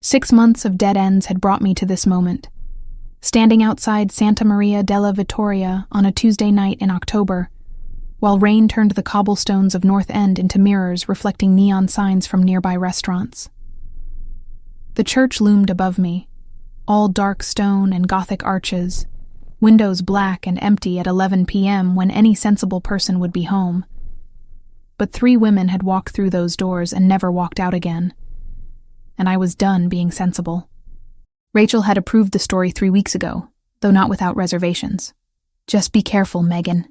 6 months of dead ends had brought me to this moment. Standing outside Santa Maria della Vittoria on a Tuesday night in October, while rain turned the cobblestones of North End into mirrors reflecting neon signs from nearby restaurants. The church loomed above me, all dark stone and Gothic arches, windows black and empty at 11 p.m. when any sensible person would be home. But 3 women had walked through those doors and never walked out again, and I was done being sensible. Rachel had approved the story 3 weeks ago, though not without reservations. "Just be careful, Megan,"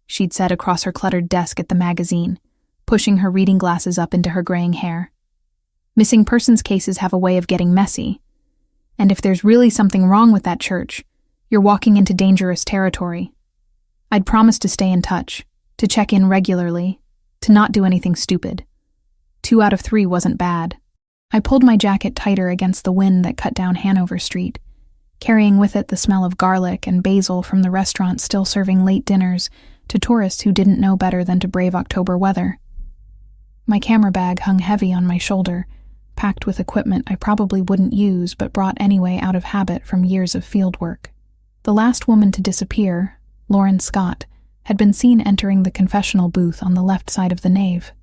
she'd said across her cluttered desk at the magazine, pushing her reading glasses up into her graying hair. "Missing persons cases have a way of getting messy, and if there's really something wrong with that church, you're walking into dangerous territory. I'd promised to stay in touch, to check in regularly, to not do anything stupid. 2 out of 3 wasn't bad." I pulled my jacket tighter against the wind that cut down Hanover Street, carrying with it the smell of garlic and basil from the restaurant still serving late dinners to tourists who didn't know better than to brave October weather. My camera bag hung heavy on my shoulder, packed with equipment I probably wouldn't use but brought anyway out of habit from years of field work. The last woman to disappear, Lauren Scott, had been seen entering the confessional booth on the left side of the nave.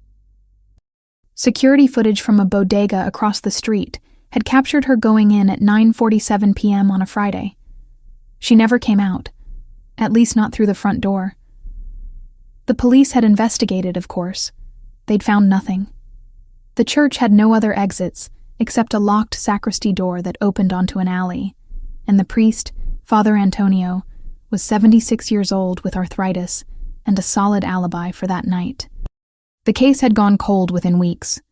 Security footage from a bodega across the street had captured her going in at 9:47 p.m. on a Friday. She never came out, at least not through the front door. The police had investigated, of course. They'd found nothing. The church had no other exits except a locked sacristy door that opened onto an alley, and the priest, Father Antonio, was 76 years old with arthritis and a solid alibi for that night. The case had gone cold within weeks,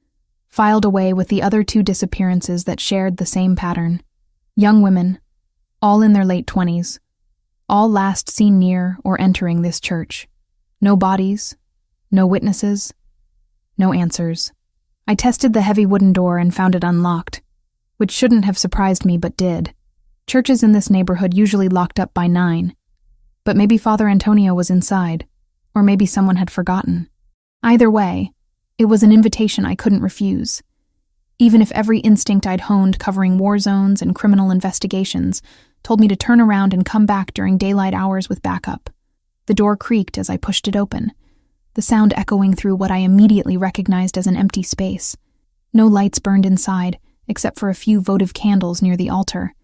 filed away with the other 2 disappearances that shared the same pattern. Young women, all in their late 20s, all last seen near or entering this church. No bodies, no witnesses, no answers. I tested the heavy wooden door and found it unlocked, which shouldn't have surprised me but did. Churches in this neighborhood usually locked up by 9, but maybe Father Antonio was inside, or maybe someone had forgotten. Either way, it was an invitation I couldn't refuse, even if every instinct I'd honed covering war zones and criminal investigations told me to turn around and come back during daylight hours with backup. The door creaked as I pushed it open, the sound echoing through what I immediately recognized as an empty space. No lights burned inside, except for a few votive candles near the altar,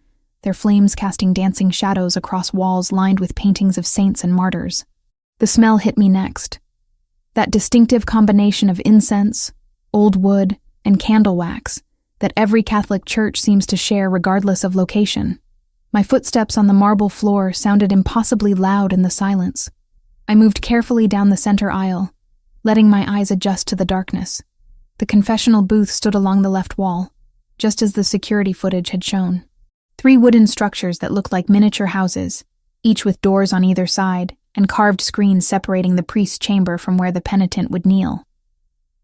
their flames casting dancing shadows across walls lined with paintings of saints and martyrs. The smell hit me next. That distinctive combination of incense, old wood, and candle wax that every Catholic church seems to share regardless of location. My footsteps on the marble floor sounded impossibly loud in the silence. I moved carefully down the center aisle, letting my eyes adjust to the darkness. The confessional booth stood along the left wall, just as the security footage had shown. 3 wooden structures that looked like miniature houses, each with doors on either side, and carved screens separating the priest's chamber from where the penitent would kneel.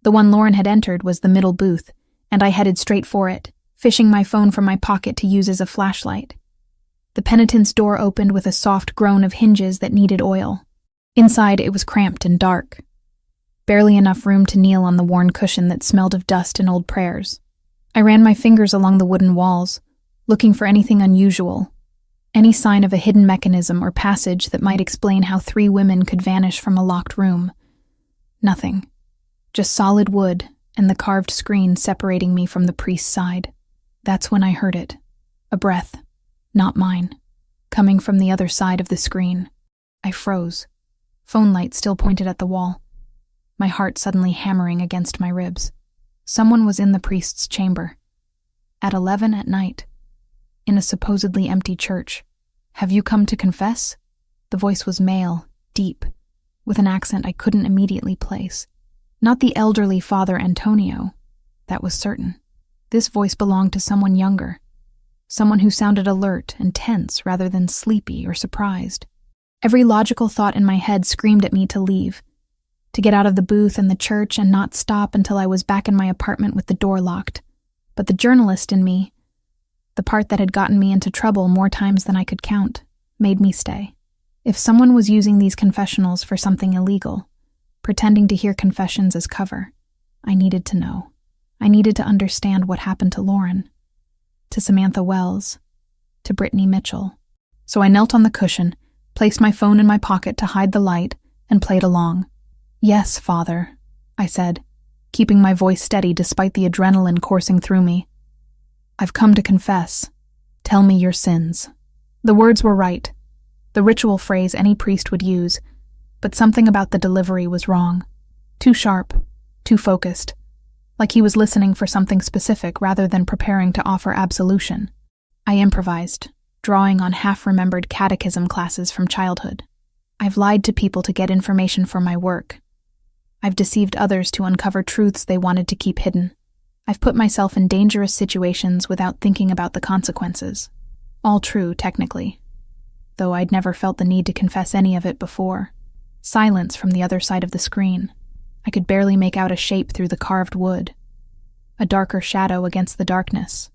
The one Lauren had entered was the middle booth, and I headed straight for it, fishing my phone from my pocket to use as a flashlight. The penitent's door opened with a soft groan of hinges that needed oil. Inside, it was cramped and dark. Barely enough room to kneel on the worn cushion that smelled of dust and old prayers. I ran my fingers along the wooden walls, looking for anything unusual, any sign of a hidden mechanism or passage that might explain how 3 women could vanish from a locked room. Nothing. Just solid wood and the carved screen separating me from the priest's side. That's when I heard it. A breath, not mine, coming from the other side of the screen. I froze, phone light still pointed at the wall, my heart suddenly hammering against my ribs. Someone was in the priest's chamber. At 11 at night. In a supposedly empty church. "Have you come to confess?" The voice was male, deep, with an accent I couldn't immediately place. Not the elderly Father Antonio, that was certain. This voice belonged to someone younger, someone who sounded alert and tense rather than sleepy or surprised. Every logical thought in my head screamed at me to leave, to get out of the booth and the church and not stop until I was back in my apartment with the door locked. But the journalist in me, the part that had gotten me into trouble more times than I could count, made me stay. If someone was using these confessionals for something illegal, pretending to hear confessions as cover, I needed to know. I needed to understand what happened to Lauren. to Samantha Wells, to Brittany Mitchell. So I knelt on the cushion, placed my phone in my pocket to hide the light, and played along. "Yes, Father," I said, keeping my voice steady despite the adrenaline coursing through me. "I've come to confess. Tell me your sins." The words were right, the ritual phrase any priest would use, but something about the delivery was wrong. Too sharp, too focused, like he was listening for something specific rather than preparing to offer absolution. I improvised, drawing on half-remembered catechism classes from childhood. I've lied to people to get information for my work. I've deceived others to uncover truths they wanted to keep hidden. I've put myself in dangerous situations without thinking about the consequences. All true, technically, though I'd never felt the need to confess any of it before. Silence from the other side of the screen. I could barely make out a shape through the carved wood. A darker shadow against the darkness.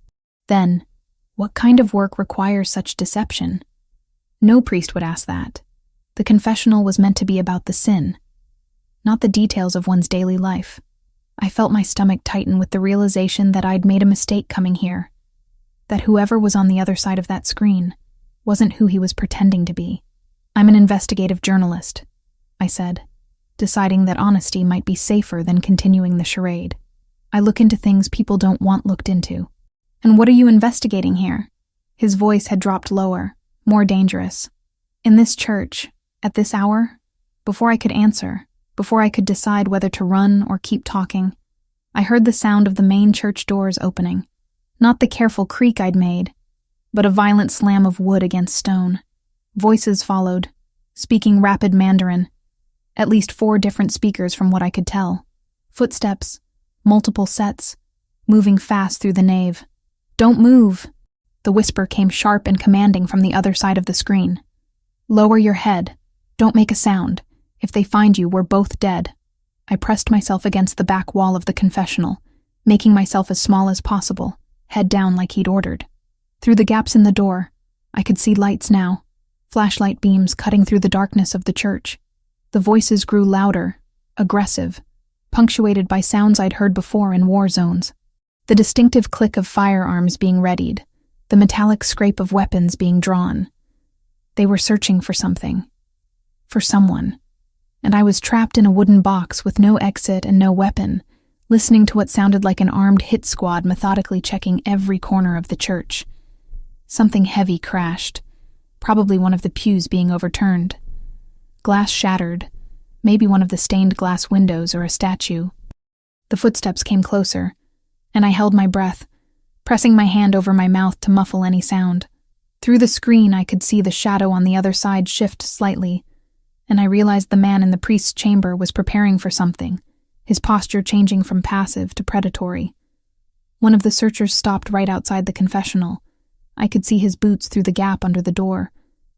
Then, what kind of work requires such deception? No priest would ask that. The confessional was meant to be about the sin, not the details of one's daily life. I felt my stomach tighten with the realization that I'd made a mistake coming here, that whoever was on the other side of that screen wasn't who he was pretending to be. "I'm an investigative journalist," I said, deciding that honesty might be safer than continuing the charade. "I look into things people don't want looked into." "And what are you investigating here?" His voice had dropped lower, more dangerous. "In this church, at this hour?" Before I could answer, before I could decide whether to run or keep talking, I heard the sound of the main church doors opening. Not the careful creak I'd made, but a violent slam of wood against stone. Voices followed, speaking rapid Mandarin. At least 4 different speakers from what I could tell. Footsteps, multiple sets, moving fast through the nave. "Don't move!" The whisper came sharp and commanding from the other side of the screen. "Lower your head. Don't make a sound. If they find you, we're both dead." I pressed myself against the back wall of the confessional, making myself as small as possible, head down like he'd ordered. Through the gaps in the door, I could see lights now, flashlight beams cutting through the darkness of the church. The voices grew louder, aggressive, punctuated by sounds I'd heard before in war zones. The distinctive click of firearms being readied, the metallic scrape of weapons being drawn. They were searching for something. For someone. And I was trapped in a wooden box with no exit and no weapon, listening to what sounded like an armed hit squad methodically checking every corner of the church. Something heavy crashed, probably one of the pews being overturned. Glass shattered, maybe one of the stained glass windows or a statue. The footsteps came closer, and I held my breath, pressing my hand over my mouth to muffle any sound. Through the screen I could see the shadow on the other side shift slightly, and I realized the man in the priest's chamber was preparing for something, his posture changing from passive to predatory. One of the searchers stopped right outside the confessional. I could see his boots through the gap under the door.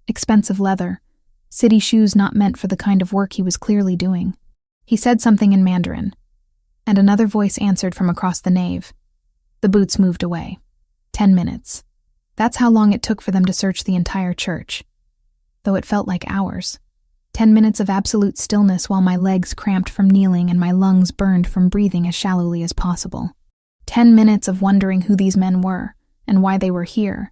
Expensive leather. City shoes not meant for the kind of work he was clearly doing. He said something in Mandarin, and another voice answered from across the nave. The boots moved away. 10 minutes. That's how long it took for them to search the entire church. Though it felt like hours. 10 minutes of absolute stillness while my legs cramped from kneeling and my lungs burned from breathing as shallowly as possible. 10 minutes of wondering who these men were, and why they were here,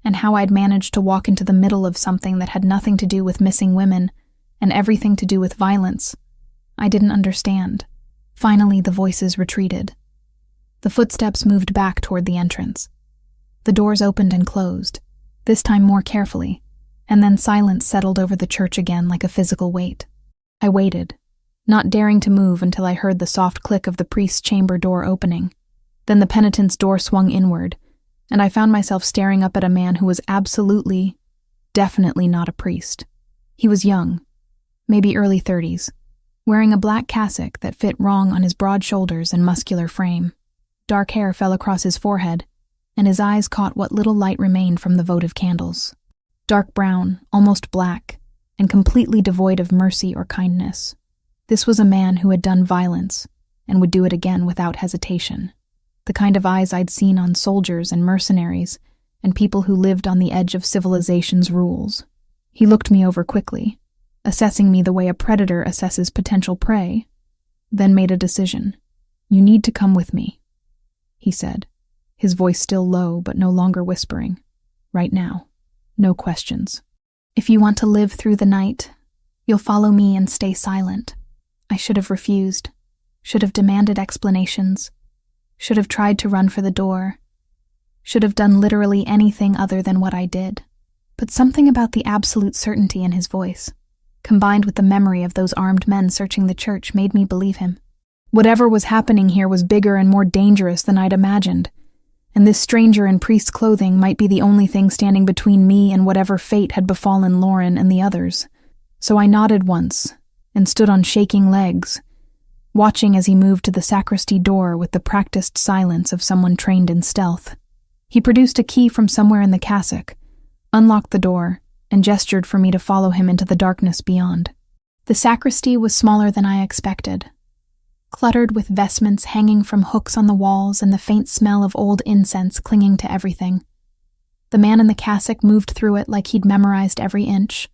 and how I'd managed to walk into the middle of something that had nothing to do with missing women and everything to do with violence. I didn't understand. Finally, the voices retreated. The footsteps moved back toward the entrance. The doors opened and closed, this time more carefully, and then silence settled over the church again like a physical weight. I waited, not daring to move until I heard the soft click of the priest's chamber door opening. Then the penitent's door swung inward, and I found myself staring up at a man who was absolutely, definitely not a priest. He was young, maybe early 30s, wearing a black cassock that fit wrong on his broad shoulders and muscular frame. Dark hair fell across his forehead, and his eyes caught what little light remained from the votive candles. Dark brown, almost black, and completely devoid of mercy or kindness. This was a man who had done violence, and would do it again without hesitation. The kind of eyes I'd seen on soldiers and mercenaries, and people who lived on the edge of civilization's rules. He looked me over quickly, assessing me the way a predator assesses potential prey, then made a decision. "You need to come with me," he said, his voice still low but no longer whispering. Right now. No questions. If you want to live through the night, you'll follow me and stay silent. I should have refused. Should have demanded explanations. Should have tried to run for the door. Should have done literally anything other than what I did. But something about the absolute certainty in his voice, combined with the memory of those armed men searching the church, made me believe him. Whatever was happening here was bigger and more dangerous than I'd imagined, and this stranger in priest's clothing might be the only thing standing between me and whatever fate had befallen Lauren and the others. So I nodded once and stood on shaking legs, watching as he moved to the sacristy door with the practiced silence of someone trained in stealth. He produced a key from somewhere in the cassock, unlocked the door, and gestured for me to follow him into the darkness beyond. The sacristy was smaller than I expected, cluttered with vestments hanging from hooks on the walls and the faint smell of old incense clinging to everything. The man in the cassock moved through it like he'd memorized every inch,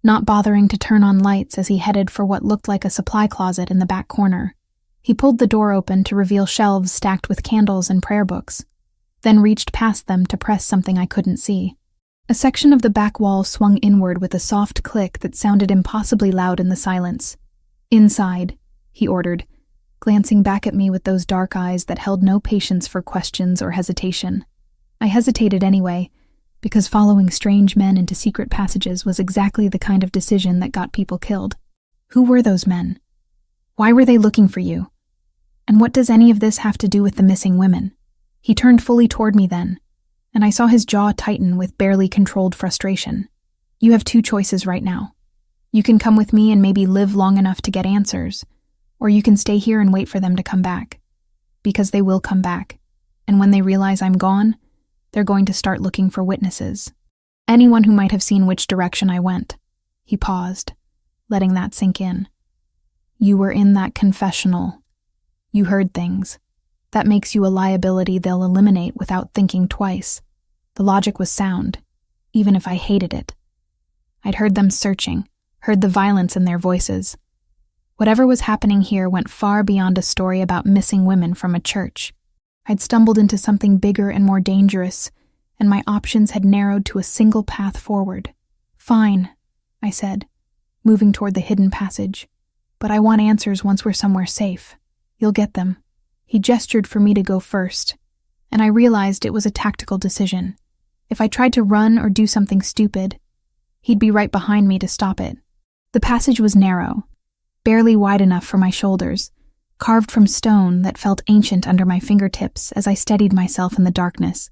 not bothering to turn on lights as he headed for what looked like a supply closet in the back corner. He pulled the door open to reveal shelves stacked with candles and prayer books, then reached past them to press something I couldn't see. A section of the back wall swung inward with a soft click that sounded impossibly loud in the silence. "Inside," he ordered, glancing back at me with those dark eyes that held no patience for questions or hesitation. I hesitated anyway, because following strange men into secret passages was exactly the kind of decision that got people killed. Who were those men? Why were they looking for you? And what does any of this have to do with the missing women? He turned fully toward me then, and I saw his jaw tighten with barely controlled frustration. "You have two choices right now. You can come with me and maybe live long enough to get answers, or you can stay here and wait for them to come back. Because they will come back, and when they realize I'm gone, they're going to start looking for witnesses. Anyone who might have seen which direction I went." He paused, letting that sink in. "You were in that confessional. You heard things. That makes you a liability they'll eliminate without thinking twice." The logic was sound, even if I hated it. I'd heard them searching, heard the violence in their voices. Whatever was happening here went far beyond a story about missing women from a church. I'd stumbled into something bigger and more dangerous, and my options had narrowed to a single path forward. "Fine," I said, moving toward the hidden passage. "But I want answers once we're somewhere safe. You'll get them." He gestured for me to go first, and I realized it was a tactical decision. If I tried to run or do something stupid, he'd be right behind me to stop it. The passage was narrow, barely wide enough for my shoulders, carved from stone that felt ancient under my fingertips as I steadied myself in the darkness.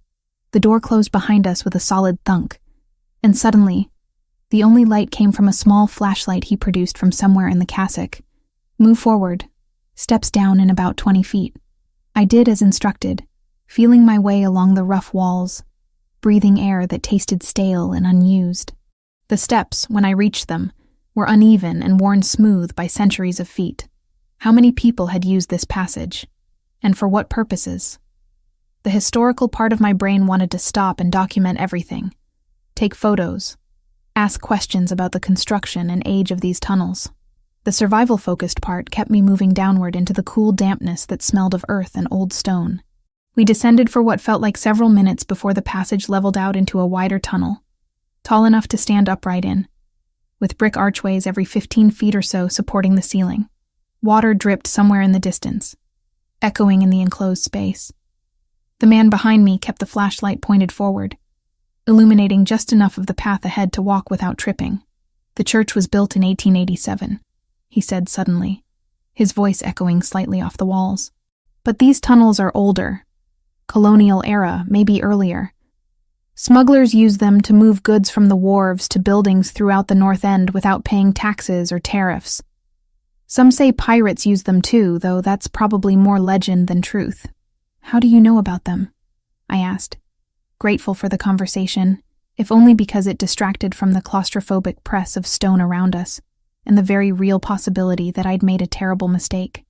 The door closed behind us with a solid thunk, and suddenly, the only light came from a small flashlight he produced from somewhere in the cassock. "Move forward. Steps down in about 20 feet. I did as instructed, feeling my way along the rough walls, breathing air that tasted stale and unused. The steps, when I reached them, were uneven and worn smooth by centuries of feet. How many people had used this passage? And for what purposes? The historical part of my brain wanted to stop and document everything. Take photos. Ask questions about the construction and age of these tunnels. The survival-focused part kept me moving downward into the cool dampness that smelled of earth and old stone. We descended for what felt like several minutes before the passage leveled out into a wider tunnel, tall enough to stand upright in, with brick archways every 15 feet or so supporting the ceiling. Water dripped somewhere in the distance, echoing in the enclosed space. The man behind me kept the flashlight pointed forward, illuminating just enough of the path ahead to walk without tripping. "The church was built in 1887, he said suddenly, his voice echoing slightly off the walls. "But these tunnels are older. Colonial era, maybe earlier. Smugglers used them to move goods from the wharves to buildings throughout the North End without paying taxes or tariffs. Some say pirates used them too, though that's probably more legend than truth." "How do you know about them?" I asked, grateful for the conversation, if only because it distracted from the claustrophobic press of stone around us, and the very real possibility that I'd made a terrible mistake.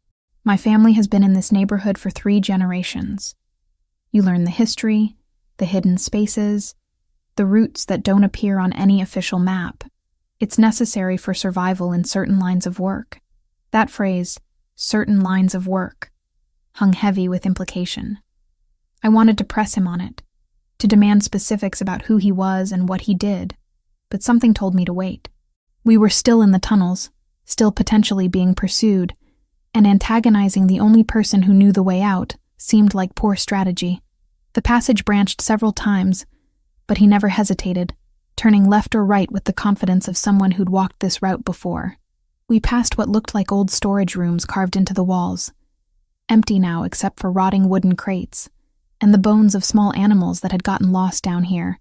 "My family has been in this neighborhood for 3 generations. You learn the history, the hidden spaces, the routes that don't appear on any official map. It's necessary for survival in certain lines of work." That phrase, "certain lines of work," hung heavy with implication. I wanted to press him on it, to demand specifics about who he was and what he did, but something told me to wait. We were still in the tunnels, still potentially being pursued, and antagonizing the only person who knew the way out seemed like poor strategy. The passage branched several times, but he never hesitated, turning left or right with the confidence of someone who'd walked this route before. We passed what looked like old storage rooms carved into the walls, empty now except for rotting wooden crates, and the bones of small animals that had gotten lost down here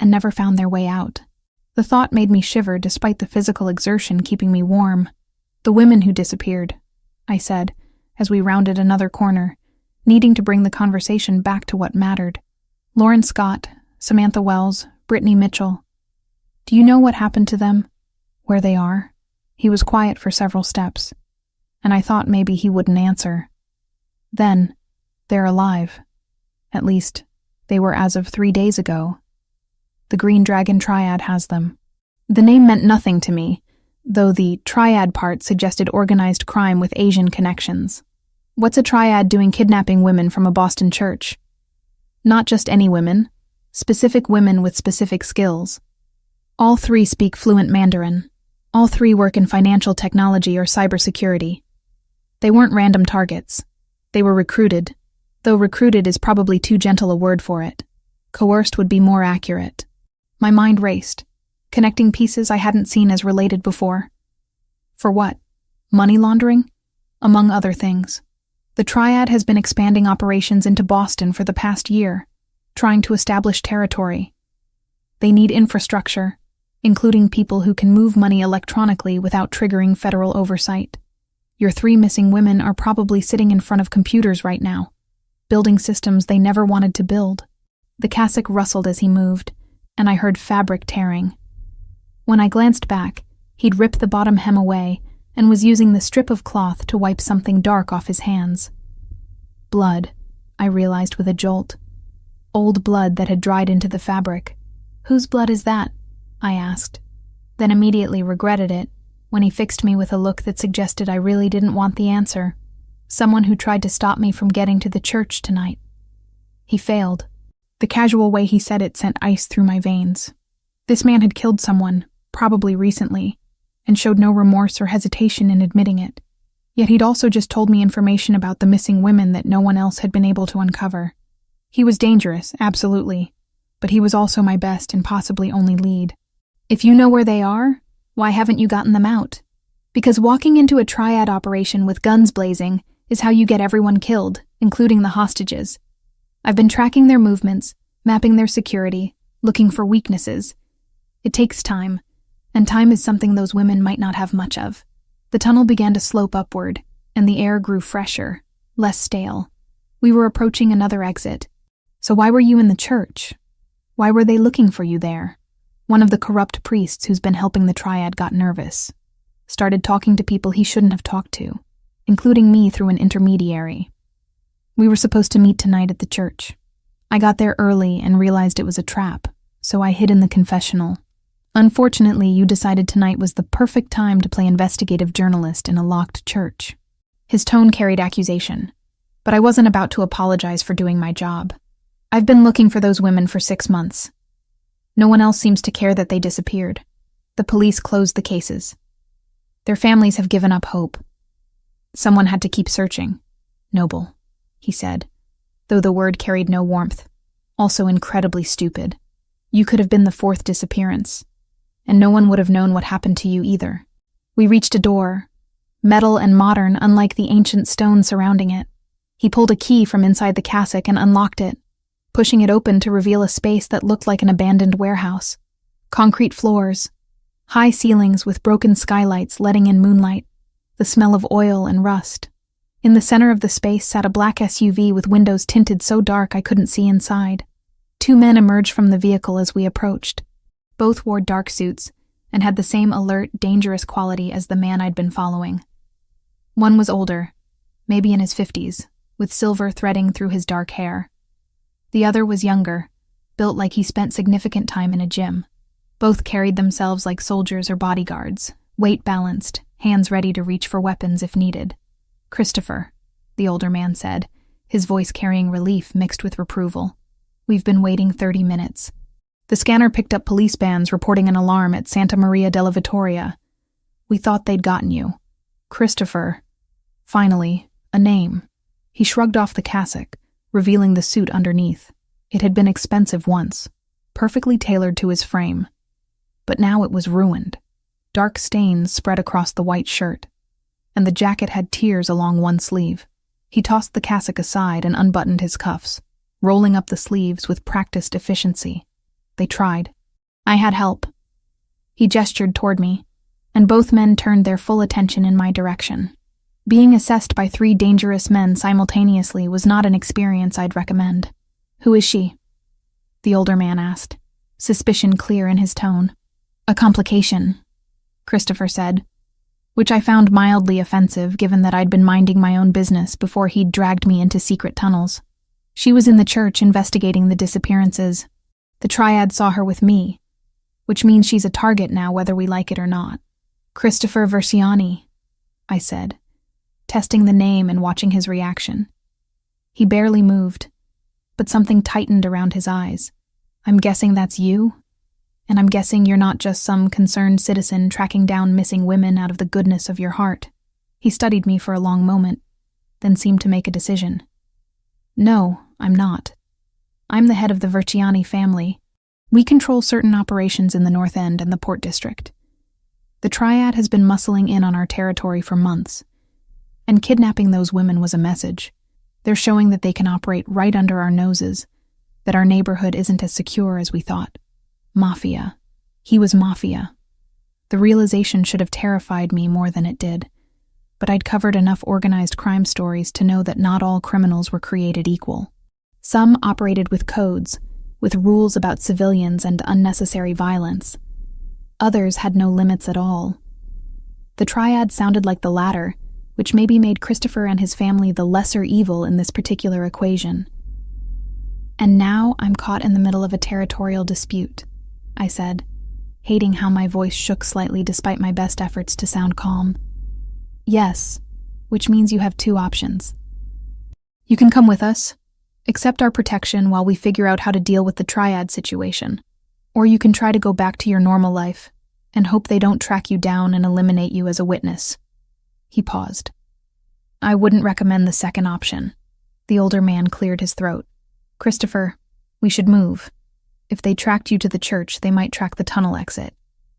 and never found their way out. The thought made me shiver despite the physical exertion keeping me warm. "The women who disappeared," I said, as we rounded another corner, needing to bring the conversation back to what mattered. "Lauren Scott, Samantha Wells, Brittany Mitchell. Do you know what happened to them? Where they are?" He was quiet for several steps, and I thought maybe he wouldn't answer. "Then, they're alive. At least, they were as of 3 days ago. The Green Dragon Triad has them." The name meant nothing to me, though the triad part suggested organized crime with Asian connections. What's a triad doing kidnapping women from a Boston church? Not just any women, specific women with specific skills. All 3 speak fluent Mandarin. All 3 work in financial technology or cybersecurity. They weren't random targets. They were recruited, though recruited is probably too gentle a word for it. Coerced would be more accurate. My mind raced, connecting pieces I hadn't seen as related before. For what? Money laundering? Among other things. The Triad has been expanding operations into Boston for the past year, trying to establish territory. They need infrastructure, including people who can move money electronically without triggering federal oversight. Your 3 missing women are probably sitting in front of computers right now, building systems they never wanted to build. The cassock rustled as he moved, and I heard fabric tearing. When I glanced back, he'd ripped the bottom hem away and was using the strip of cloth to wipe something dark off his hands. Blood, I realized with a jolt. Old blood that had dried into the fabric. "Whose blood is that?" I asked, then immediately regretted it when he fixed me with a look that suggested I really didn't want the answer. "Someone who tried to stop me from getting to the church tonight." He failed. The casual way he said it sent ice through my veins. This man had killed someone, probably recently, and showed no remorse or hesitation in admitting it. Yet he'd also just told me information about the missing women that no one else had been able to uncover. He was dangerous, absolutely, but he was also my best and possibly only lead. "If you know where they are, why haven't you gotten them out? Because walking into a triad operation with guns blazing is how you get everyone killed, including the hostages. I've been tracking their movements, mapping their security, looking for weaknesses. It takes time, and time is something those women might not have much of." The tunnel began to slope upward, and the air grew fresher, less stale. We were approaching another exit. "So why were you in the church? Why were they looking for you there?" One of the corrupt priests who's been helping the Triad got nervous. Started talking to people he shouldn't have talked to, including me through an intermediary. "We were supposed to meet tonight at the church. I got there early and realized it was a trap, so I hid in the confessional. Unfortunately, you decided tonight was the perfect time to play investigative journalist in a locked church." His tone carried accusation, but I wasn't about to apologize for doing my job. "I've been looking for those women for 6 months. No one else seems to care that they disappeared. The police closed the cases. Their families have given up hope. Someone had to keep searching." "Noble," he said, though the word carried no warmth. "Also incredibly stupid. You could have been the 4th disappearance, and no one would have known what happened to you either." We reached a door, metal and modern unlike the ancient stone surrounding it. He pulled a key from inside the cassock and unlocked it, pushing it open to reveal a space that looked like an abandoned warehouse. Concrete floors, high ceilings with broken skylights letting in moonlight, the smell of oil and rust. In the center of the space sat a black SUV with windows tinted so dark I couldn't see inside. 2 men emerged from the vehicle as we approached. Both wore dark suits and had the same alert, dangerous quality as the man I'd been following. One was older, maybe in his 50s, with silver threading through his dark hair. The other was younger, built like he spent significant time in a gym. Both carried themselves like soldiers or bodyguards, weight balanced, hands ready to reach for weapons if needed. "Christopher," the older man said, his voice carrying relief mixed with reproval. "We've been waiting 30 minutes. The scanner picked up police bands reporting an alarm at Santa Maria della Vittoria. We thought they'd gotten you. Christopher." Finally, a name. He shrugged off the cassock, revealing the suit underneath. It had been expensive once, perfectly tailored to his frame. But now it was ruined. Dark stains spread across the white shirt, and the jacket had tears along one sleeve. He tossed the cassock aside and unbuttoned his cuffs, rolling up the sleeves with practiced efficiency. They tried. I had help. He gestured toward me, and both men turned their full attention in my direction. Being assessed by 3 dangerous men simultaneously was not an experience I'd recommend. "Who is she?" the older man asked, suspicion clear in his tone. "A complication," Christopher said, which I found mildly offensive given that I'd been minding my own business before he'd dragged me into secret tunnels. "She was in the church investigating the disappearances. The triad saw her with me, which means she's a target now whether we like it or not." "Christopher Versiani," I said, testing the name and watching his reaction. He barely moved, but something tightened around his eyes. "I'm guessing that's you? And I'm guessing you're not just some concerned citizen tracking down missing women out of the goodness of your heart." He studied me for a long moment, then seemed to make a decision. "No, I'm not. I'm the head of the Versiani family. We control certain operations in the North End and the Port District. The triad has been muscling in on our territory for months, and kidnapping those women was a message. They're showing that they can operate right under our noses, that our neighborhood isn't as secure as we thought. Mafia. He was Mafia. The realization should have terrified me more than it did, but I'd covered enough organized crime stories to know that not all criminals were created equal. Some operated with codes, with rules about civilians and unnecessary violence. Others had no limits at all. The triad sounded like the latter, which maybe made Christopher and his family the lesser evil in this particular equation. "And now I'm caught in the middle of a territorial dispute," I said, hating how my voice shook slightly despite my best efforts to sound calm. "Yes, which means you have 2 options. You can come with us, accept our protection while we figure out how to deal with the triad situation, or you can try to go back to your normal life and hope they don't track you down and eliminate you as a witness." He paused. "I wouldn't recommend the second option." The older man cleared his throat. "Christopher, we should move. If they tracked you to the church, they might track the tunnel exit."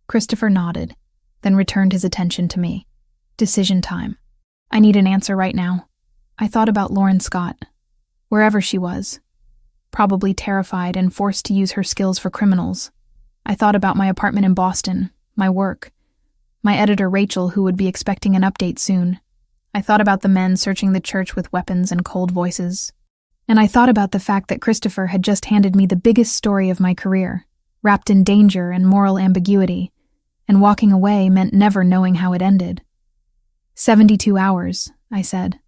Christopher nodded, then returned his attention to me. "Decision time. I need an answer right now." I thought about Lauren Scott, wherever she was, probably terrified and forced to use her skills for criminals. I thought about my apartment in Boston, my work, my editor Rachel, who would be expecting an update soon. I thought about the men searching the church with weapons and cold voices. And I thought about the fact that Christopher had just handed me the biggest story of my career, wrapped in danger and moral ambiguity, and walking away meant never knowing how it ended. 72 hours, I said.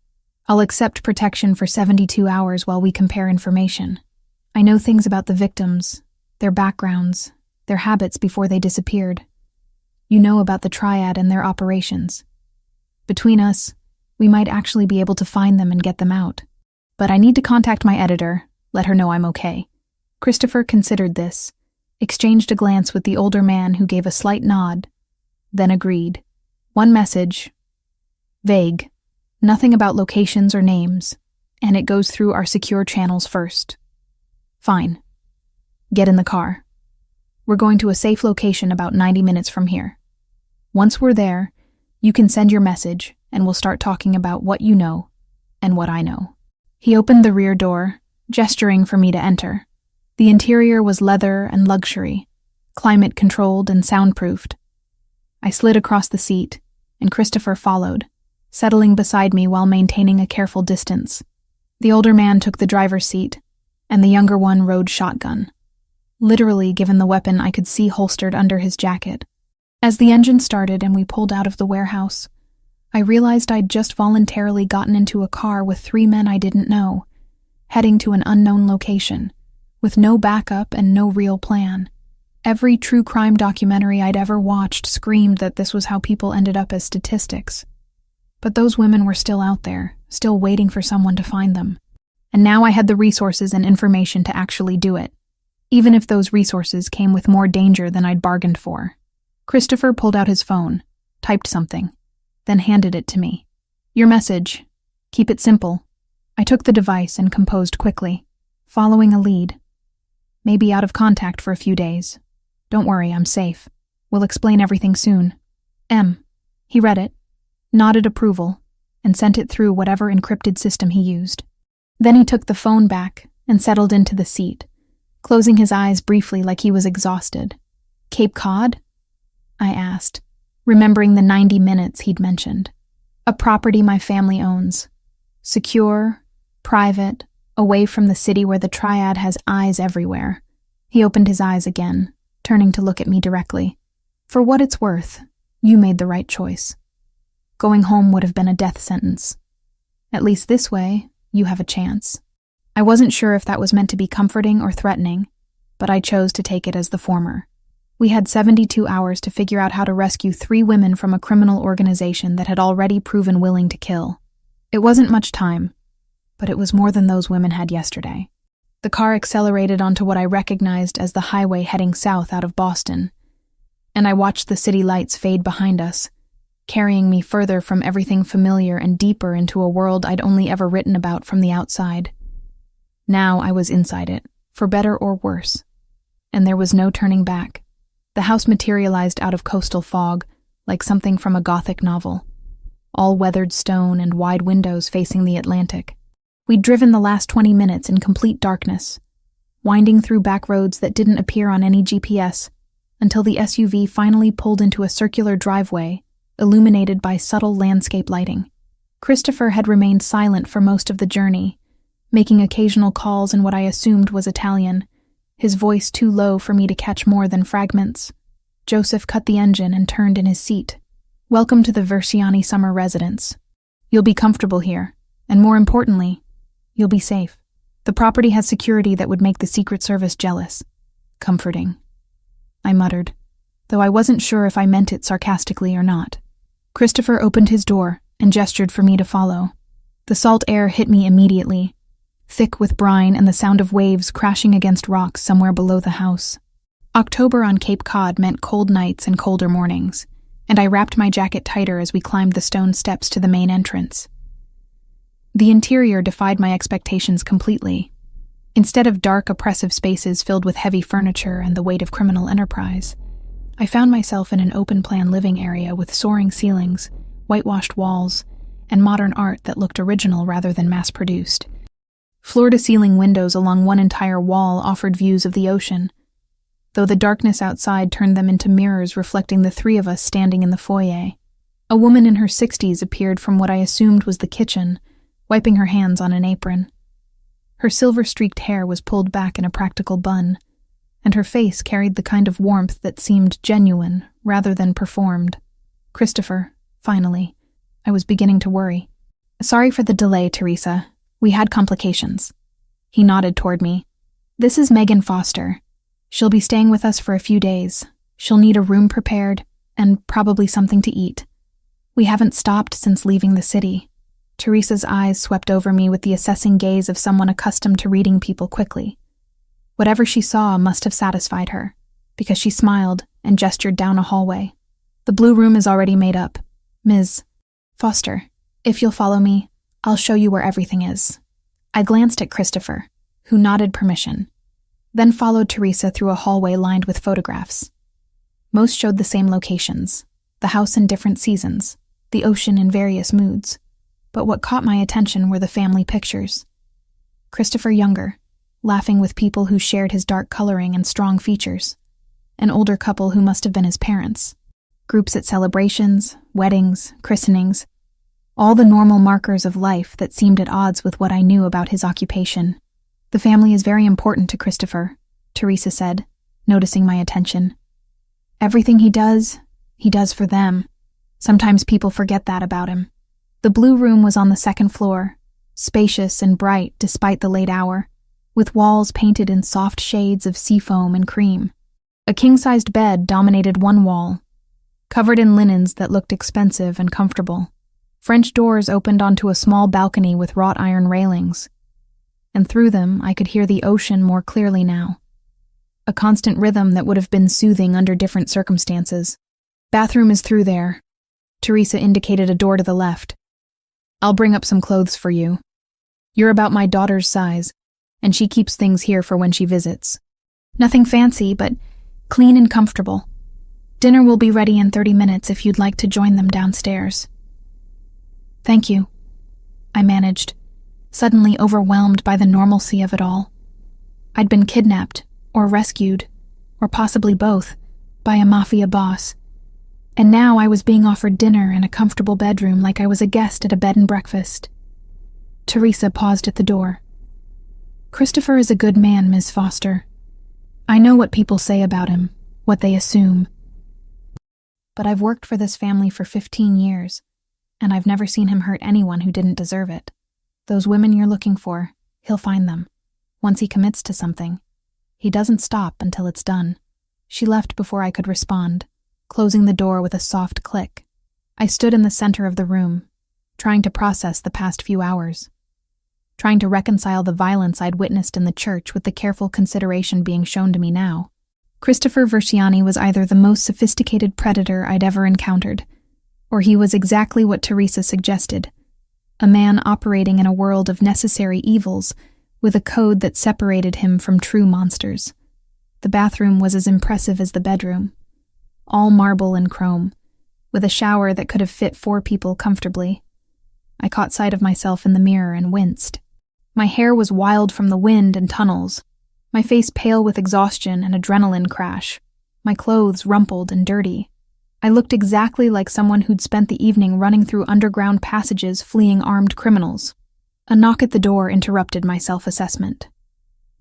"I'll accept protection for 72 hours while we compare information. I know things about the victims, their backgrounds, their habits before they disappeared. You know about the triad and their operations. Between us, we might actually be able to find them and get them out. But I need to contact my editor, let her know I'm okay." Christopher considered this, exchanged a glance with the older man who gave a slight nod, then agreed. "One message. Vague. Nothing about locations or names, and it goes through our secure channels first." "Fine. Get in the car. We're going to a safe location about 90 minutes from here. Once we're there, you can send your message, and we'll start talking about what you know and what I know." He opened the rear door, gesturing for me to enter. The interior was leather and luxury, climate-controlled and soundproofed. I slid across the seat, and Christopher followed, settling beside me while maintaining a careful distance. The older man took the driver's seat, and the younger one rode shotgun. Literally, given the weapon I could see holstered under his jacket. As the engine started and we pulled out of the warehouse, I realized I'd just voluntarily gotten into a car with 3 men I didn't know, heading to an unknown location, with no backup and no real plan. Every true crime documentary I'd ever watched screamed that this was how people ended up as statistics. But those women were still out there, still waiting for someone to find them. and now I had the resources and information to actually do it, even if those resources came with more danger than I'd bargained for. Christopher pulled out his phone, typed something, then handed it to me. "Your message. Keep it simple." I took the device and composed quickly, following a lead. "Maybe out of contact for a few days. Don't worry, I'm safe. We'll explain everything soon. M." He read it, nodded approval, and sent it through whatever encrypted system he used. Then he took the phone back and settled into the seat, closing his eyes briefly like he was exhausted. "Cape Cod?" I asked, remembering the 90 minutes he'd mentioned. "A property my family owns. Secure, private, away from the city where the triad has eyes everywhere." He opened his eyes again, turning to look at me directly. "For what it's worth, you made the right choice. Going home would have been a death sentence. At least this way, you have a chance." I wasn't sure if that was meant to be comforting or threatening, but I chose to take it as the former. We had 72 hours to figure out how to rescue 3 women from a criminal organization that had already proven willing to kill. It wasn't much time, but it was more than those women had yesterday. The car accelerated onto what I recognized as the highway heading south out of Boston, and I watched the city lights fade behind us, carrying me further from everything familiar and deeper into a world I'd only ever written about from the outside. Now I was inside it, for better or worse, and there was no turning back. The house materialized out of coastal fog, like something from a Gothic novel. All weathered stone and wide windows facing the Atlantic. We'd driven the last 20 minutes in complete darkness, winding through back roads that didn't appear on any GPS, until the SUV finally pulled into a circular driveway, illuminated by subtle landscape lighting. Christopher had remained silent for most of the journey, making occasional calls in what I assumed was Italian, his voice too low for me to catch more than fragments. Joseph cut the engine and turned in his seat. "Welcome to the Versiani summer residence. You'll be comfortable here, and more importantly, you'll be safe. The property has security that would make the Secret Service jealous." "Comforting," I muttered, though I wasn't sure if I meant it sarcastically or not. Christopher opened his door and gestured for me to follow. The salt air hit me immediately, thick with brine and the sound of waves crashing against rocks somewhere below the house. October on Cape Cod meant cold nights and colder mornings, and I wrapped my jacket tighter as we climbed the stone steps to the main entrance. The interior defied my expectations completely. Instead of dark, oppressive spaces filled with heavy furniture and the weight of criminal enterprise, I found myself in an open-plan living area with soaring ceilings, whitewashed walls, and modern art that looked original rather than mass-produced. Floor-to-ceiling windows along one entire wall offered views of the ocean, though the darkness outside turned them into mirrors reflecting the 3 of us standing in the foyer. A woman in her 60s appeared from what I assumed was the kitchen, wiping her hands on an apron. Her silver-streaked hair was pulled back in a practical bun, and her face carried the kind of warmth that seemed genuine rather than performed. "Christopher, finally." I was beginning to worry. "Sorry for the delay, Teresa. We had complications." He nodded toward me. "This is Megan Foster. She'll be staying with us for a few days. She'll need a room prepared, and probably something to eat. We haven't stopped since leaving the city." Teresa's eyes swept over me with the assessing gaze of someone accustomed to reading people quickly. Whatever she saw must have satisfied her, because she smiled and gestured down a hallway. "The blue room is already made up. Ms. Foster, if you'll follow me, I'll show you where everything is." I glanced at Christopher, who nodded permission, then followed Teresa through a hallway lined with photographs. Most showed the same locations, the house in different seasons, the ocean in various moods. But what caught my attention were the family pictures. Christopher younger, laughing with people who shared his dark coloring and strong features. An older couple who must have been his parents. Groups at celebrations, weddings, christenings. All the normal markers of life that seemed at odds with what I knew about his occupation. "The family is very important to Christopher," Teresa said, noticing my attention. "Everything he does for them. Sometimes people forget that about him." The blue room was on the second floor, spacious and bright despite the late hour, with walls painted in soft shades of seafoam and cream. A king-sized bed dominated one wall, covered in linens that looked expensive and comfortable. French doors opened onto a small balcony with wrought iron railings. and through them I could hear the ocean more clearly now. A constant rhythm that would have been soothing under different circumstances. "Bathroom is through there." Teresa indicated a door to the left. "I'll bring up some clothes for you. You're about my daughter's size, and she keeps things here for when she visits. Nothing fancy, but clean and comfortable. Dinner will be ready in 30 minutes if you'd like to join them downstairs." "Thank you," I managed, suddenly overwhelmed by the normalcy of it all. I'd been kidnapped, or rescued, or possibly both, by a Mafia boss. And now I was being offered dinner in a comfortable bedroom like I was a guest at a bed and breakfast. Teresa paused at the door. "Christopher is a good man, Ms. Foster. I know what people say about him, what they assume. But I've worked for this family for 15 years, and I've never seen him hurt anyone who didn't deserve it. Those women you're looking for, he'll find them. Once he commits to something, he doesn't stop until it's done." She left before I could respond, closing the door with a soft click. I stood in the center of the room, trying to process the past few hours, trying to reconcile the violence I'd witnessed in the church with the careful consideration being shown to me now. Christopher Versiani was either the most sophisticated predator I'd ever encountered, or he was exactly what Teresa suggested, a man operating in a world of necessary evils with a code that separated him from true monsters. The bathroom was as impressive as the bedroom, all marble and chrome, with a shower that could have fit 4 people comfortably. I caught sight of myself in the mirror and winced. My hair was wild from the wind and tunnels, my face pale with exhaustion and adrenaline crash, my clothes rumpled and dirty. I looked exactly like someone who'd spent the evening running through underground passages fleeing armed criminals. A knock at the door interrupted my self-assessment.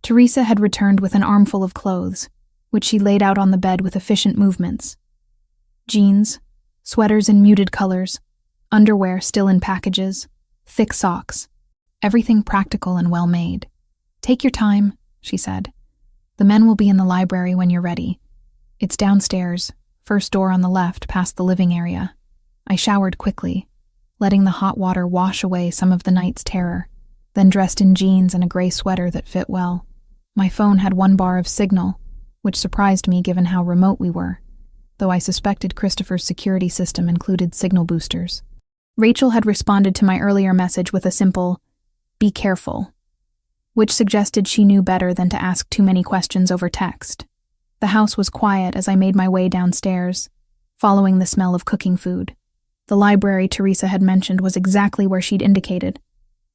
Teresa had returned with an armful of clothes, which she laid out on the bed with efficient movements. Jeans, sweaters in muted colors, underwear still in packages, thick socks, everything practical and well-made. "Take your time," she said. "The men will be in the library when you're ready. It's downstairs, first door on the left past the living area." I showered quickly, letting the hot water wash away some of the night's terror, then dressed in jeans and a gray sweater that fit well. My phone had 1 bar of signal, which surprised me given how remote we were, though I suspected Christopher's security system included signal boosters. Rachel had responded to my earlier message with a simple, "Be careful," which suggested she knew better than to ask too many questions over text. The house was quiet as I made my way downstairs, following the smell of cooking food. The library Teresa had mentioned was exactly where she'd indicated,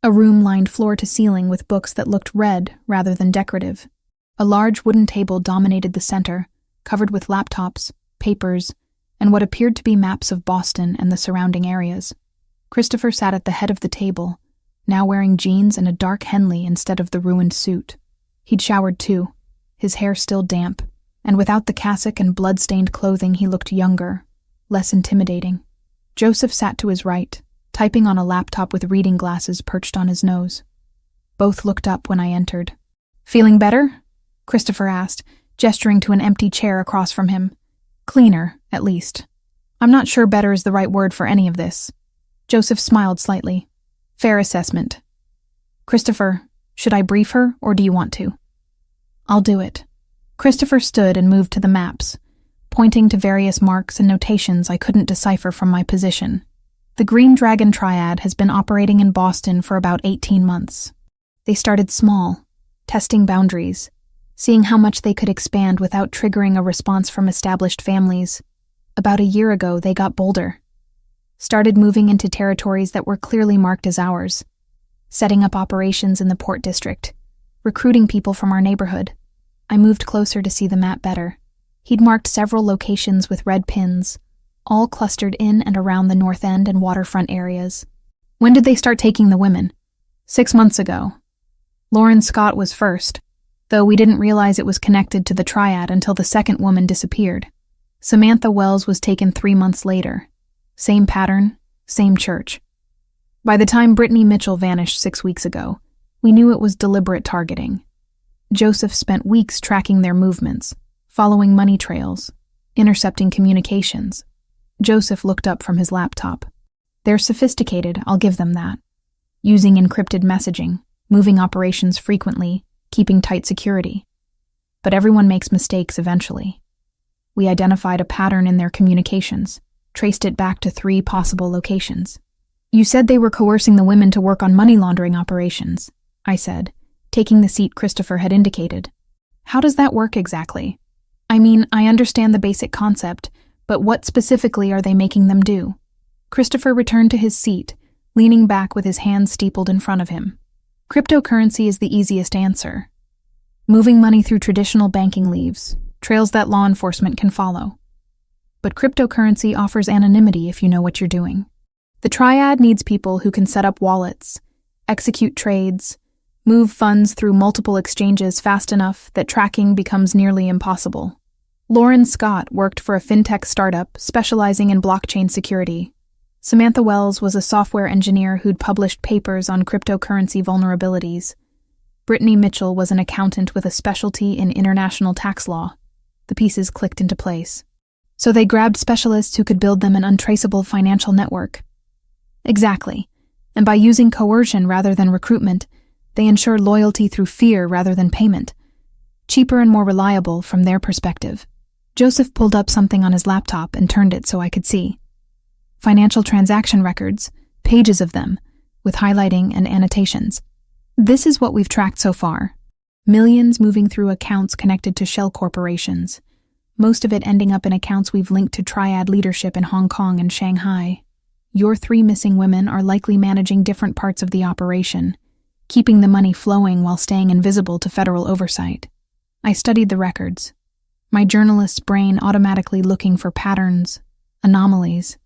a room lined floor to ceiling with books that looked read rather than decorative. A large wooden table dominated the center, covered with laptops, papers, and what appeared to be maps of Boston and the surrounding areas. Christopher sat at the head of the table, now wearing jeans and a dark Henley instead of the ruined suit. He'd showered too, his hair still damp, and without the cassock and blood-stained clothing he looked younger, less intimidating. Joseph sat to his right, typing on a laptop with reading glasses perched on his nose. Both looked up when I entered. "Feeling better?" Christopher asked, gesturing to an empty chair across from him. "Cleaner, at least. I'm not sure better is the right word for any of this." Joseph smiled slightly. "Fair assessment. Christopher, should I brief her, or do you want to?" "I'll do it." Christopher stood and moved to the maps, pointing to various marks and notations I couldn't decipher from my position. The Green Dragon Triad has been operating in Boston for about 18 months. They started small, testing boundaries, seeing how much they could expand without triggering a response from established families. About a year ago, they got bolder, started moving into territories that were clearly marked as ours, setting up operations in the Port District, recruiting people from our neighborhood. I moved closer to see the map better. He'd marked several locations with red pins, all clustered in and around the North End and waterfront areas. "When did they start taking the women?" 6 months ago. Lauren Scott was first, though we didn't realize it was connected to the triad until the second woman disappeared. Samantha Wells was taken 3 months later. Same pattern, same church. By the time Brittany Mitchell vanished 6 weeks ago, we knew it was deliberate targeting. Joseph spent weeks tracking their movements, following money trails, intercepting communications. Joseph looked up from his laptop. "They're sophisticated, I'll give them that. Using encrypted messaging, moving operations frequently, keeping tight security. But everyone makes mistakes eventually. We identified a pattern in their communications, traced it back to 3 possible locations. You said they were coercing the women to work on money laundering operations, I said, taking the seat Christopher had indicated. How does that work exactly? I mean, I understand the basic concept, but what specifically are they making them do? Christopher returned to his seat, leaning back with his hands steepled in front of him. Cryptocurrency is the easiest answer. Moving money through traditional banking leaves, trails that law enforcement can follow. But cryptocurrency offers anonymity if you know what you're doing. The triad needs people who can set up wallets, execute trades, move funds through multiple exchanges fast enough that tracking becomes nearly impossible. Lauren Scott worked for a fintech startup specializing in blockchain security. Samantha Wells was a software engineer who'd published papers on cryptocurrency vulnerabilities. Brittany Mitchell was an accountant with a specialty in international tax law. The pieces clicked into place. So they grabbed specialists who could build them an untraceable financial network. Exactly. And by using coercion rather than recruitment, they ensure loyalty through fear rather than payment. Cheaper and more reliable from their perspective. Joseph pulled up something on his laptop and turned it so I could see. Financial transaction records, pages of them, with highlighting and annotations. This is what we've tracked so far. Millions moving through accounts connected to shell corporations. Most of it ending up in accounts we've linked to triad leadership in Hong Kong and Shanghai. Your 3 missing women are likely managing different parts of the operation, keeping the money flowing while staying invisible to federal oversight. I studied the records, my journalist's brain automatically looking for patterns, anomalies,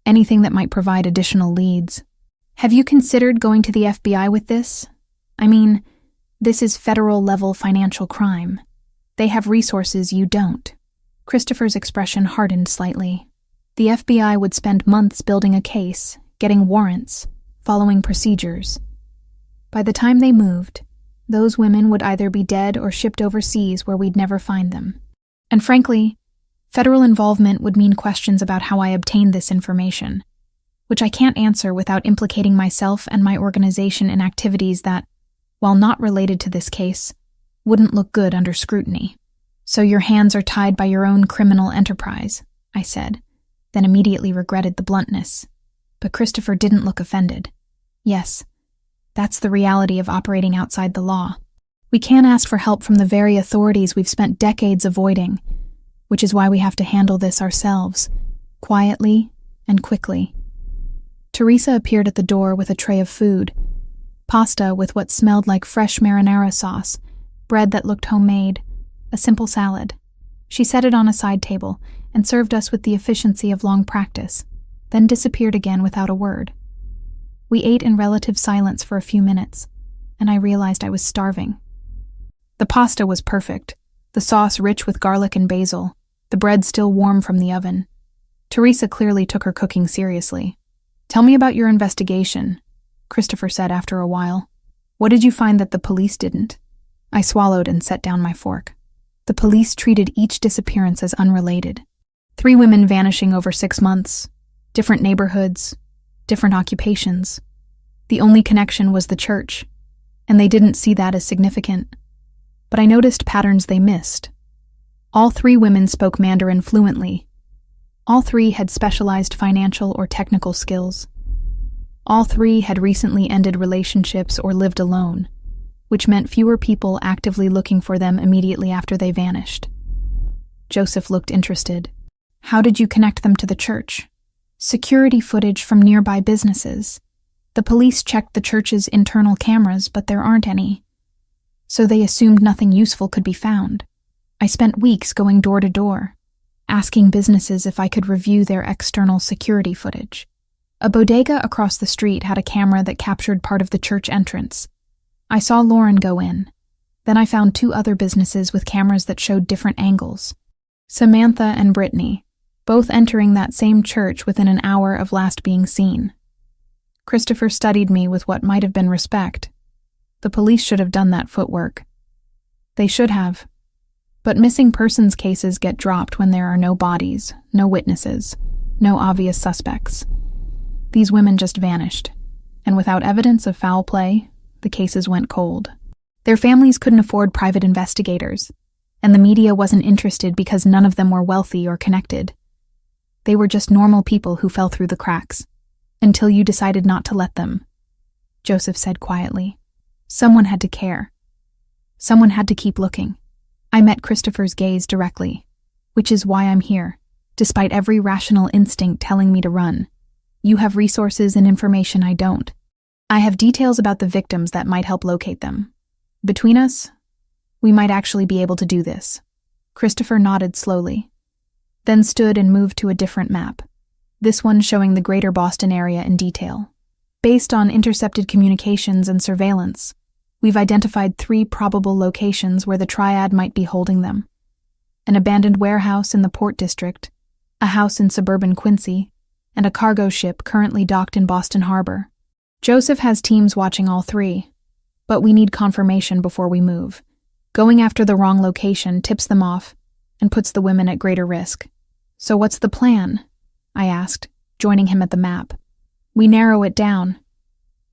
anything that might provide additional leads. Have you considered going to the FBI with this? I mean, this is federal-level financial crime. They have resources you don't. Christopher's expression hardened slightly. The FBI would spend months building a case, getting warrants, following procedures. By the time they moved, those women would either be dead or shipped overseas where we'd never find them. And frankly, federal involvement would mean questions about how I obtained this information, which I can't answer without implicating myself and my organization in activities that, while not related to this case, wouldn't look good under scrutiny. So your hands are tied by your own criminal enterprise, I said, then immediately regretted the bluntness. But Christopher didn't look offended. Yes, that's the reality of operating outside the law. We can't ask for help from the very authorities we've spent decades avoiding, which is why we have to handle this ourselves, quietly and quickly. Teresa appeared at the door with a tray of food, pasta with what smelled like fresh marinara sauce, bread that looked homemade, a simple salad. She set it on a side table and served us with the efficiency of long practice, then disappeared again without a word. We ate in relative silence for a few minutes, and I realized I was starving. The pasta was perfect, the sauce rich with garlic and basil, the bread still warm from the oven. Teresa clearly took her cooking seriously. "Tell me about your investigation," Christopher said after a while. "What did you find that the police didn't?" I swallowed and set down my fork. The police treated each disappearance as unrelated. 3 women vanishing over 6 months, different neighborhoods, different occupations. The only connection was the church, and they didn't see that as significant. But I noticed patterns they missed. All 3 women spoke Mandarin fluently. All 3 had specialized financial or technical skills. All 3 had recently ended relationships or lived alone, which meant fewer people actively looking for them immediately after they vanished. Joseph looked interested. "How did you connect them to the church?" "Security footage from nearby businesses. The police checked the church's internal cameras, but there aren't any. So they assumed nothing useful could be found. I spent weeks going door to door, asking businesses if I could review their external security footage. A bodega across the street had a camera that captured part of the church entrance. I saw Lauren go in. Then I found 2 other businesses with cameras that showed different angles. Samantha and Brittany, both entering that same church within an hour of last being seen. Christopher studied me with what might have been respect. The police should have done that footwork. They should have. But missing persons cases get dropped when there are no bodies, no witnesses, no obvious suspects. These women just vanished, and without evidence of foul play, the cases went cold. Their families couldn't afford private investigators, and the media wasn't interested because none of them were wealthy or connected. They were just normal people who fell through the cracks, until you decided not to let them, Joseph said quietly. Someone had to care. Someone had to keep looking. I met Christopher's gaze directly, which is why I'm here, despite every rational instinct telling me to run. You have resources and information I don't. I have details about the victims that might help locate them. Between us, we might actually be able to do this. Christopher nodded slowly, then stood and moved to a different map, this one showing the greater Boston area in detail. Based on intercepted communications and surveillance, we've identified 3 probable locations where the triad might be holding them. An abandoned warehouse in the Port District, a house in suburban Quincy, and a cargo ship currently docked in Boston Harbor. Joseph has teams watching all 3, but we need confirmation before we move. Going after the wrong location tips them off and puts the women at greater risk. So what's the plan? I asked, joining him at the map. We narrow it down.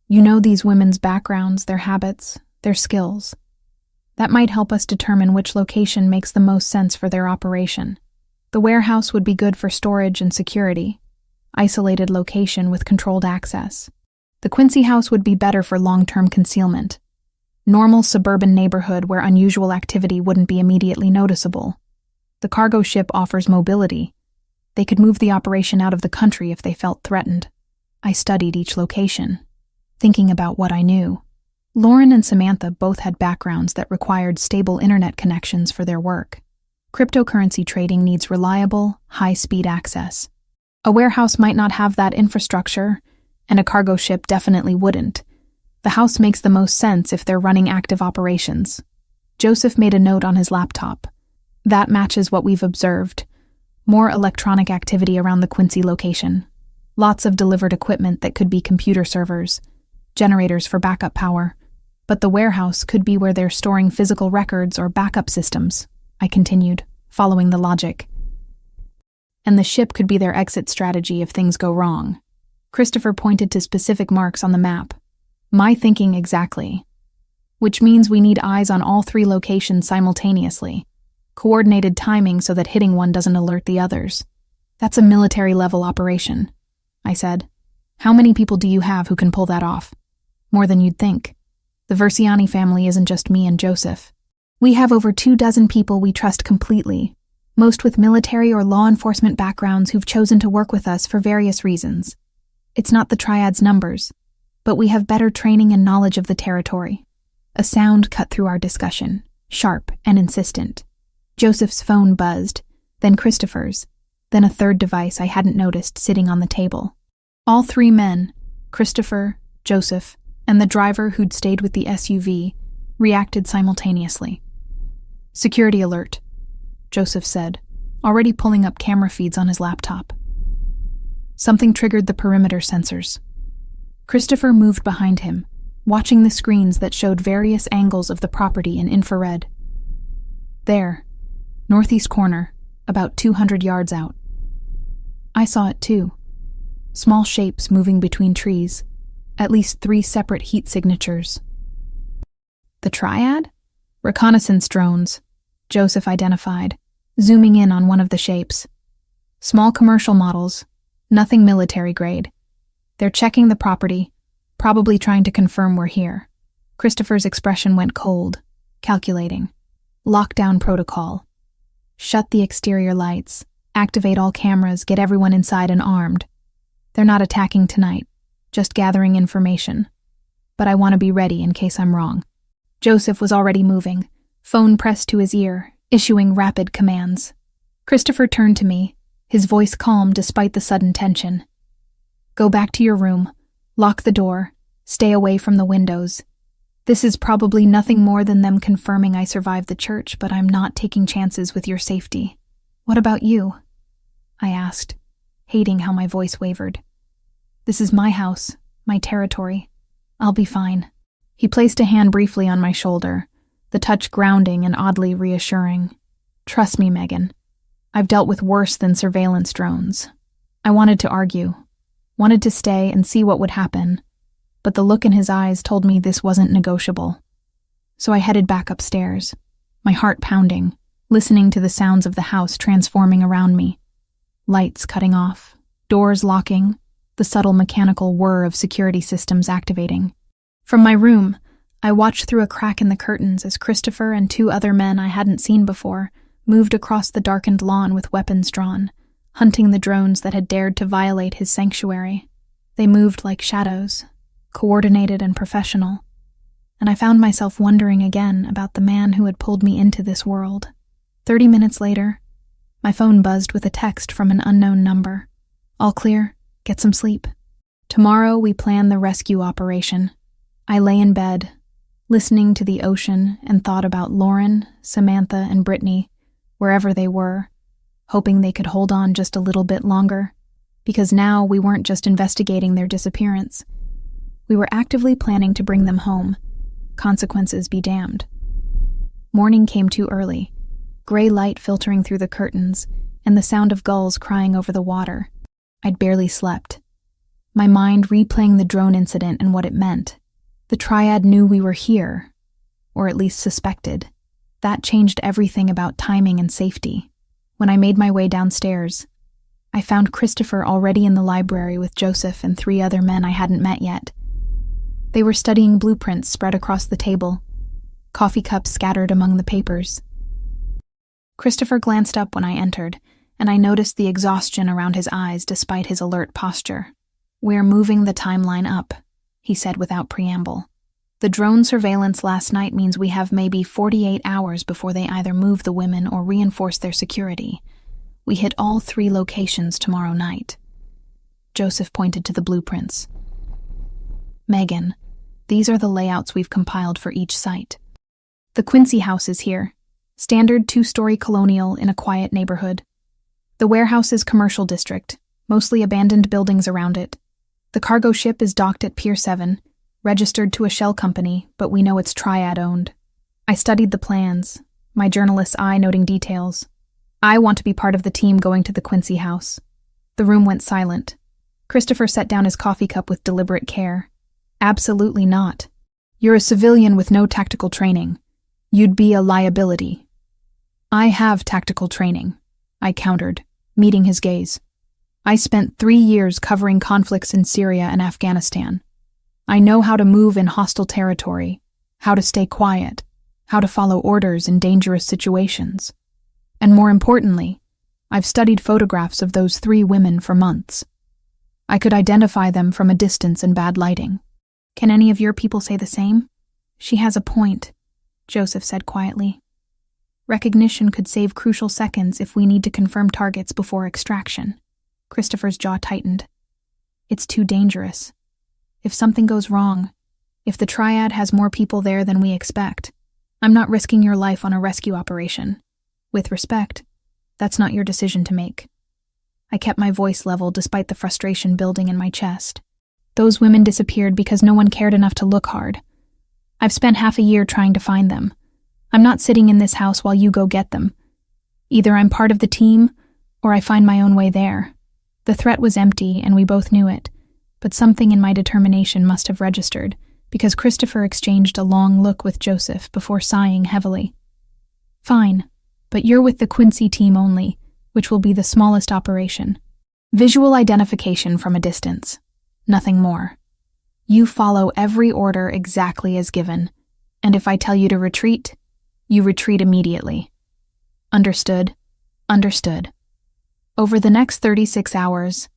You know these women's backgrounds, their habits, their skills. That might help us determine which location makes the most sense for their operation. The warehouse would be good for storage and security, isolated location with controlled access. The Quincy house would be better for long-term concealment. Normal suburban neighborhood where unusual activity wouldn't be immediately noticeable. The cargo ship offers mobility. They could move the operation out of the country if they felt threatened. I studied each location, thinking about what I knew. Lauren and Samantha both had backgrounds that required stable internet connections for their work. Cryptocurrency trading needs reliable, high-speed access. A warehouse might not have that infrastructure, and a cargo ship definitely wouldn't. The house makes the most sense if they're running active operations. Joseph made a note on his laptop. That matches what we've observed. More electronic activity around the Quincy location. Lots of delivered equipment that could be computer servers, generators for backup power. But the warehouse could be where they're storing physical records or backup systems, I continued, following the logic. And the ship could be their exit strategy if things go wrong. Christopher pointed to specific marks on the map. My thinking exactly. Which means we need eyes on all 3 locations simultaneously. Coordinated timing so that hitting one doesn't alert the others. That's a military-level operation, I said. How many people do you have who can pull that off? More than you'd think. The Versiani family isn't just me and Joseph. We have over 24 people we trust completely, most with military or law enforcement backgrounds who've chosen to work with us for various reasons. It's not the triad's numbers, but we have better training and knowledge of the territory. A sound cut through our discussion, sharp and insistent. Joseph's phone buzzed, then Christopher's, then a third device I hadn't noticed sitting on the table. All 3 men, Christopher, Joseph, and the driver who'd stayed with the SUV, reacted simultaneously. Security alert, Joseph said, already pulling up camera feeds on his laptop. Something triggered the perimeter sensors. Christopher moved behind him, watching the screens that showed various angles of the property in infrared. There, northeast corner, about 200 yards out. I saw it too. Small shapes moving between trees, at least 3 separate heat signatures. The triad? Reconnaissance drones, Joseph identified, zooming in on one of the shapes. Small commercial models, nothing military grade. They're checking the property, probably trying to confirm we're here. Christopher's expression went cold, calculating. Lockdown protocol. Shut the exterior lights, activate all cameras, get everyone inside and armed. They're not attacking tonight, just gathering information. But I want to be ready in case I'm wrong. Joseph was already moving, phone pressed to his ear, issuing rapid commands. Christopher turned to me, his voice calm despite the sudden tension. Go back to your room, lock the door, stay away from the windows. This is probably nothing more than them confirming I survived the church, but I'm not taking chances with your safety. What about you? I asked, hating how my voice wavered. This is my house, my territory. I'll be fine. He placed a hand briefly on my shoulder, the touch grounding and oddly reassuring. Trust me, Megan. I've dealt with worse than surveillance drones. I wanted to argue, wanted to stay and see what would happen. but the look in his eyes told me this wasn't negotiable. So I headed back upstairs, my heart pounding, listening to the sounds of the house transforming around me. Lights cutting off, doors locking, the subtle mechanical whir of security systems activating. From my room, I watched through a crack in the curtains as Christopher and two other men I hadn't seen before moved across the darkened lawn with weapons drawn, hunting the drones that had dared to violate his sanctuary. They moved like shadows, coordinated and professional, and I found myself wondering again about the man who had pulled me into this world. 30 minutes later, my phone buzzed with a text from an unknown number. All clear, get some sleep. Tomorrow we plan the rescue operation. I lay in bed, listening to the ocean, and thought about Lauren, Samantha, and Brittany, wherever they were, hoping they could hold on just a little bit longer, because now we weren't just investigating their disappearance. We were actively planning to bring them home. Consequences be damned. Morning came too early, gray light filtering through the curtains, and the sound of gulls crying over the water. I'd barely slept, my mind replaying the drone incident and what it meant. The triad knew we were here, or at least suspected. That changed everything about timing and safety. When I made my way downstairs, I found Christopher already in the library with Joseph and 3 other men I hadn't met yet. They were studying blueprints spread across the table, coffee cups scattered among the papers. Christopher glanced up when I entered, and I noticed the exhaustion around his eyes despite his alert posture. "We're moving the timeline up," he said without preamble. "The drone surveillance last night means we have maybe 48 hours before they either move the women or reinforce their security. We hit all 3 locations tomorrow night." Joseph pointed to the blueprints. "Megan, these are the layouts we've compiled for each site. The Quincy house is here, standard 2-story colonial in a quiet neighborhood. The warehouse is commercial district, mostly abandoned buildings around it. The cargo ship is docked at Pier 7, registered to a shell company, but we know it's Triad-owned. I studied the plans, my journalist's eye noting details. I want to be part of the team going to the Quincy house." The room went silent. Christopher set down his coffee cup with deliberate care. "Absolutely not. You're a civilian with no tactical training. You'd be a liability." "I have tactical training," I countered, meeting his gaze. "I spent 3 years covering conflicts in Syria and Afghanistan. I know how to move in hostile territory, how to stay quiet, how to follow orders in dangerous situations. And more importantly, I've studied photographs of those 3 women for months. I could identify them from a distance in bad lighting." "Can any of your people say the same?" "She has a point," Joseph said quietly. "Recognition could save crucial seconds if we need to confirm targets before extraction." Christopher's jaw tightened. "It's too dangerous. If something goes wrong, if the Triad has more people there than we expect, I'm not risking your life on a rescue operation. With respect, that's not your decision to make." I kept my voice level despite the frustration building in my chest. "Those women disappeared because no one cared enough to look hard. I've spent half a year trying to find them. I'm not sitting in this house while you go get them. Either I'm part of the team, or I find my own way there." The threat was empty, and we both knew it, but something in my determination must have registered, because Christopher exchanged a long look with Joseph before sighing heavily. "Fine, but you're with the Quincy team only, which will be the smallest operation. Visual identification from a distance. Nothing more. You follow every order exactly as given, and if I tell you to retreat, you retreat immediately." "Understood. Understood." Over the next 36 hours,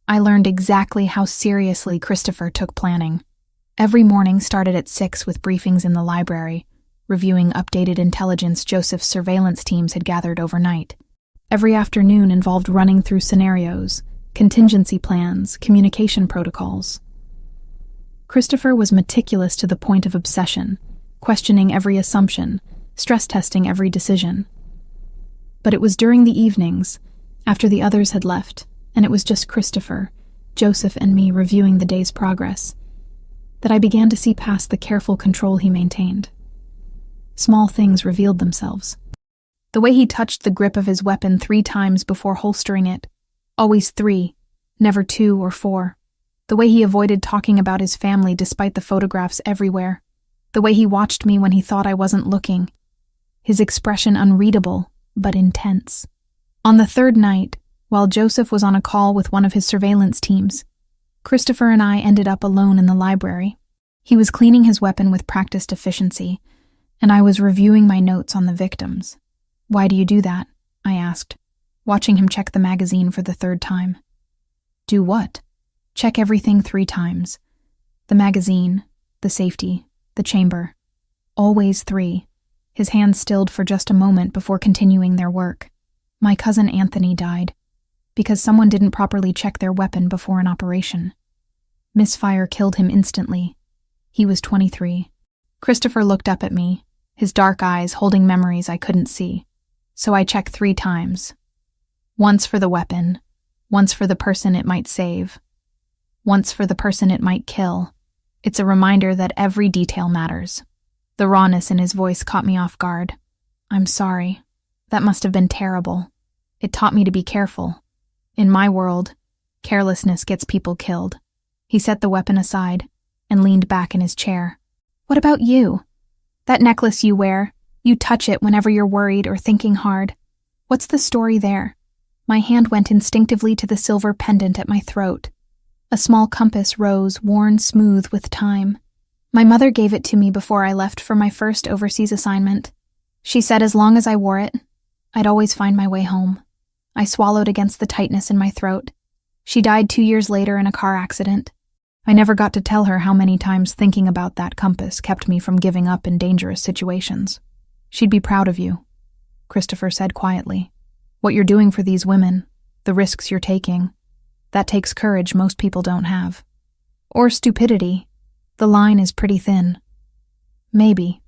I learned exactly how seriously Christopher took planning. Every morning started at 6 with briefings in the library, reviewing updated intelligence Joseph's surveillance teams had gathered overnight. Every afternoon involved running through scenarios, contingency plans, communication protocols. Christopher was meticulous to the point of obsession, questioning every assumption, stress testing every decision. But it was during the evenings, after the others had left, and it was just Christopher, Joseph, and me reviewing the day's progress, that I began to see past the careful control he maintained. Small things revealed themselves. The way he touched the grip of his weapon 3 times before holstering it, always 3, never 2 or 4. The way he avoided talking about his family despite the photographs everywhere. The way he watched me when he thought I wasn't looking. His expression unreadable, but intense. On the third night, while Joseph was on a call with one of his surveillance teams, Christopher and I ended up alone in the library. He was cleaning his weapon with practiced efficiency, and I was reviewing my notes on the victims. "Why do you do that?" I asked, watching him check the magazine for the third time. "Do what?" "Check everything 3 times. The magazine, the safety, the chamber. Always 3. His hands stilled for just a moment before continuing their work. "My cousin Anthony died because someone didn't properly check their weapon before an operation. Misfire killed him instantly. He was 23. Christopher looked up at me, his dark eyes holding memories I couldn't see. "So I check 3 times. Once for the weapon, once for the person it might save, once for the person it might kill. It's a reminder that every detail matters." The rawness in his voice caught me off guard. "I'm sorry. That must have been terrible. It taught me to be careful. In my world, carelessness gets people killed." He set the weapon aside and leaned back in his chair. "What about you? That necklace you wear, you touch it whenever you're worried or thinking hard. What's the story there?" My hand went instinctively to the silver pendant at my throat. A small compass rose, worn smooth with time. My mother gave it to me before I left for my first overseas assignment. She said as long as I wore it, I'd always find my way home. I swallowed against the tightness in my throat. She died 2 years later in a car accident. I never got to tell her how many times thinking about that compass kept me from giving up in dangerous situations. "She'd be proud of you," Christopher said quietly. "What you're doing for these women, the risks you're taking, that takes courage most people don't have. Or stupidity. The line is pretty thin." "Maybe.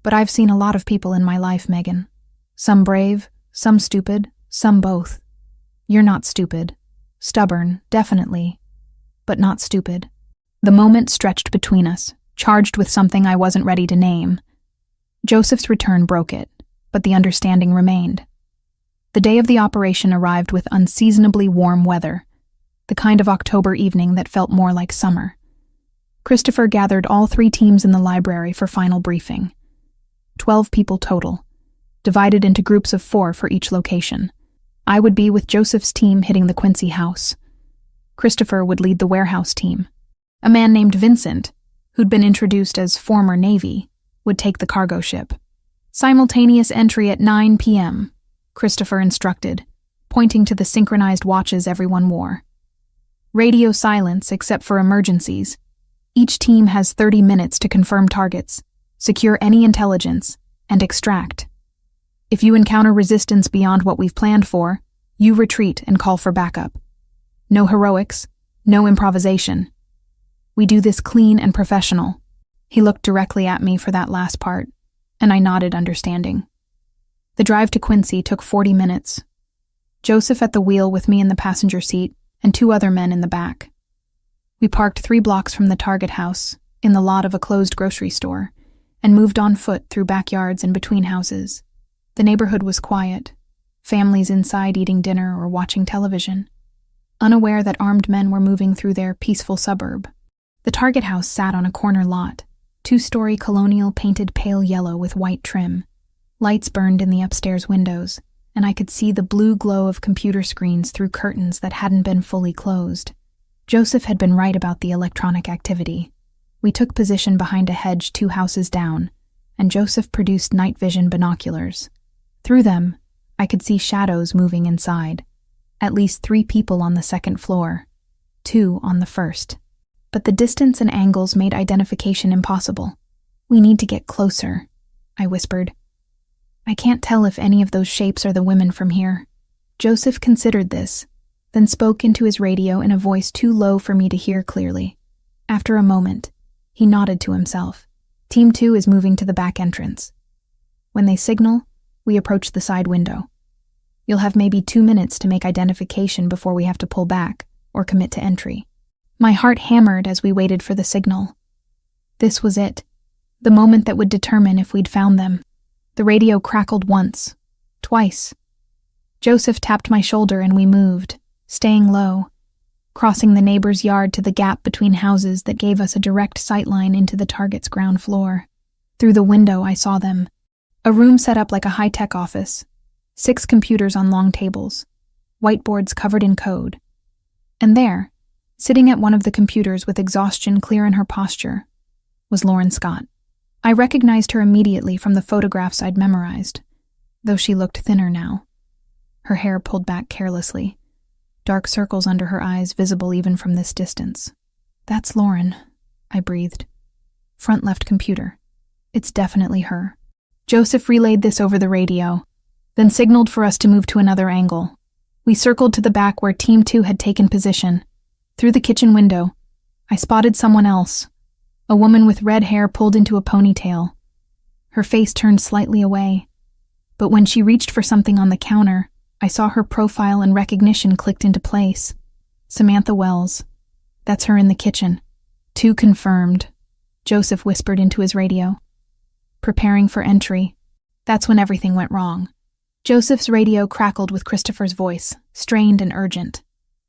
But I've seen a lot of people in my life, Megan. Some brave, some stupid, some both. You're not stupid. Stubborn, definitely, but not stupid." The moment stretched between us, charged with something I wasn't ready to name. Joseph's return broke it, but the understanding remained. The day of the operation arrived with unseasonably warm weather, the kind of October evening that felt more like summer. Christopher gathered all 3 teams in the library for final briefing. 12 people total, divided into groups of 4 for each location. I would be with Joseph's team hitting the Quincy house. Christopher would lead the warehouse team. A man named Vincent, who'd been introduced as former Navy, would take the cargo ship. "Simultaneous entry at 9 p.m., Christopher instructed, pointing to the synchronized watches everyone wore. "Radio silence except for emergencies. Each team has 30 minutes to confirm targets, secure any intelligence, and extract. If you encounter resistance beyond what we've planned for, you retreat and call for backup. No heroics, no improvisation. We do this clean and professional." He looked directly at me for that last part, and I nodded understanding. The drive to Quincy took 40 minutes. Joseph at the wheel with me in the passenger seat and 2 other men in the back. We parked 3 blocks from the Target house, in the lot of a closed grocery store, and moved on foot through backyards and between houses. The neighborhood was quiet, families inside eating dinner or watching television, unaware that armed men were moving through their peaceful suburb. The Target house sat on a corner lot, 2-story colonial painted pale yellow with white trim. Lights burned in the upstairs windows, and I could see the blue glow of computer screens through curtains that hadn't been fully closed. Joseph had been right about the electronic activity. We took position behind a hedge 2 houses down, and Joseph produced night vision binoculars. Through them, I could see shadows moving inside. At least 3 people on the 2nd floor, 2 on the 1st. But the distance and angles made identification impossible. "We need to get closer," I whispered. "I can't tell if any of those shapes are the women from here." Joseph considered this, then spoke into his radio in a voice too low for me to hear clearly. After a moment, he nodded to himself. "Team 2 is moving to the back entrance. When they signal, we approach the side window. You'll have maybe 2 minutes to make identification before we have to pull back or commit to entry." My heart hammered as we waited for the signal. This was it, the moment that would determine if we'd found them. The radio crackled once, twice. Joseph tapped my shoulder and we moved, staying low. crossing the neighbor's yard to the gap between houses that gave us a direct sightline into the target's ground floor. Through the window, I saw them. A room set up like a high-tech office. 6 computers on long tables. Whiteboards covered in code. And there, sitting at one of the computers with exhaustion clear in her posture, was Lauren Scott. I recognized her immediately from the photographs I'd memorized, though she looked thinner now. Her hair pulled back carelessly, dark circles under her eyes visible even from this distance. "That's Lauren," I breathed. "Front left computer. It's definitely her." Joseph relayed this over the radio, then signaled for us to move to another angle. We circled to the back where Team 2 had taken position. Through the kitchen window, I spotted someone else, a woman with red hair pulled into a ponytail. Her face turned slightly away, but when she reached for something on the counter, I saw her profile and recognition clicked into place. Samantha Wells. That's her in the kitchen. 2 confirmed, Joseph whispered into his radio. Preparing for entry. That's when everything went wrong. Joseph's radio crackled with Christopher's voice, strained and urgent.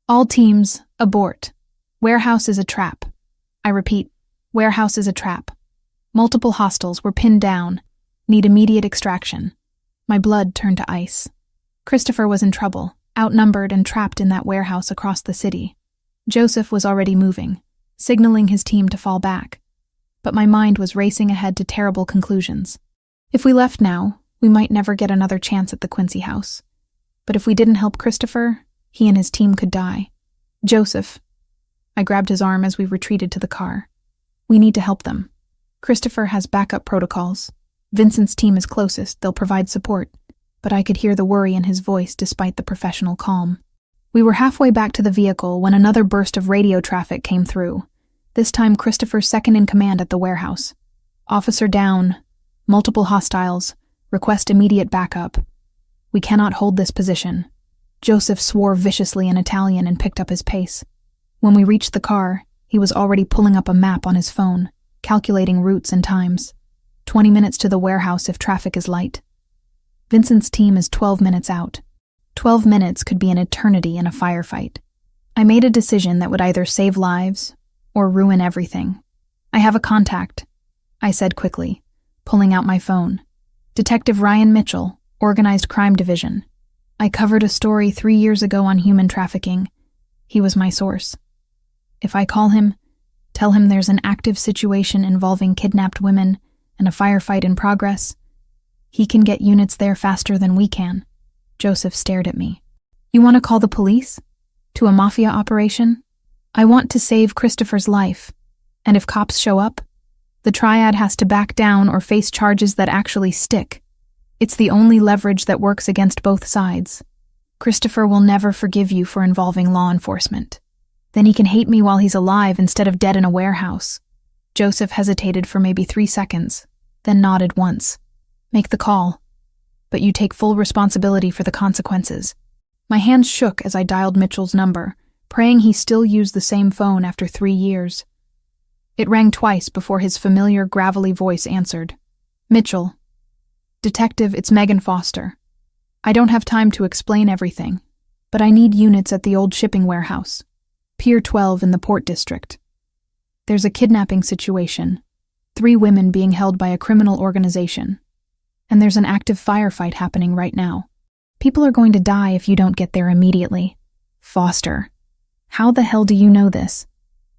"All teams, abort. Warehouse is a trap. I repeat, warehouse is a trap. Multiple hostiles were pinned down. Need immediate extraction." My blood turned to ice. Christopher was in trouble, outnumbered and trapped in that warehouse across the city. Joseph was already moving, signaling his team to fall back. But my mind was racing ahead to terrible conclusions. If we left now, we might never get another chance at the Quincy house. But if we didn't help Christopher, he and his team could die. "Joseph." I grabbed his arm as we retreated to the car. "We need to help them. Christopher has backup protocols. Vincent's team is closest, they'll provide support." But I could hear the worry in his voice despite the professional calm. We were halfway back to the vehicle when another burst of radio traffic came through, this time Christopher's second in command at the warehouse. "Officer down. Multiple hostiles. Request immediate backup. We cannot hold this position." Joseph swore viciously in Italian and picked up his pace. When we reached the car, he was already pulling up a map on his phone, calculating routes and times. 20 minutes to the warehouse if traffic is light. Vincent's team is 12 minutes out. 12 minutes could be an eternity in a firefight. I made a decision that would either save lives or ruin everything. "I have a contact," I said quickly, pulling out my phone. "Detective Ryan Mitchell, Organized Crime Division. I covered a story 3 years ago on human trafficking. He was my source. If I call him, tell him there's an active situation involving kidnapped women and a firefight in progress, he can get units there faster than we can." Joseph stared at me. "You want to call the police? To a Mafia operation? I want to save Christopher's life. And if cops show up, the triad has to back down or face charges that actually stick. It's the only leverage that works against both sides. Christopher will never forgive you for involving law enforcement. Then he can hate me while he's alive instead of dead in a warehouse." Joseph hesitated for maybe 3 seconds, then nodded once. "Make the call. But you take full responsibility for the consequences." My hands shook as I dialed Mitchell's number, praying he still used the same phone after 3 years. It rang twice before his familiar, gravelly voice answered. "Mitchell. Detective, it's Megan Foster. I don't have time to explain everything, but I need units at the old shipping warehouse, Pier 12 in the Port District. There's a kidnapping situation, 3 women being held by a criminal organization. And there's an active firefight happening right now. People are going to die if you don't get there immediately." "Foster. How the hell do you know this?"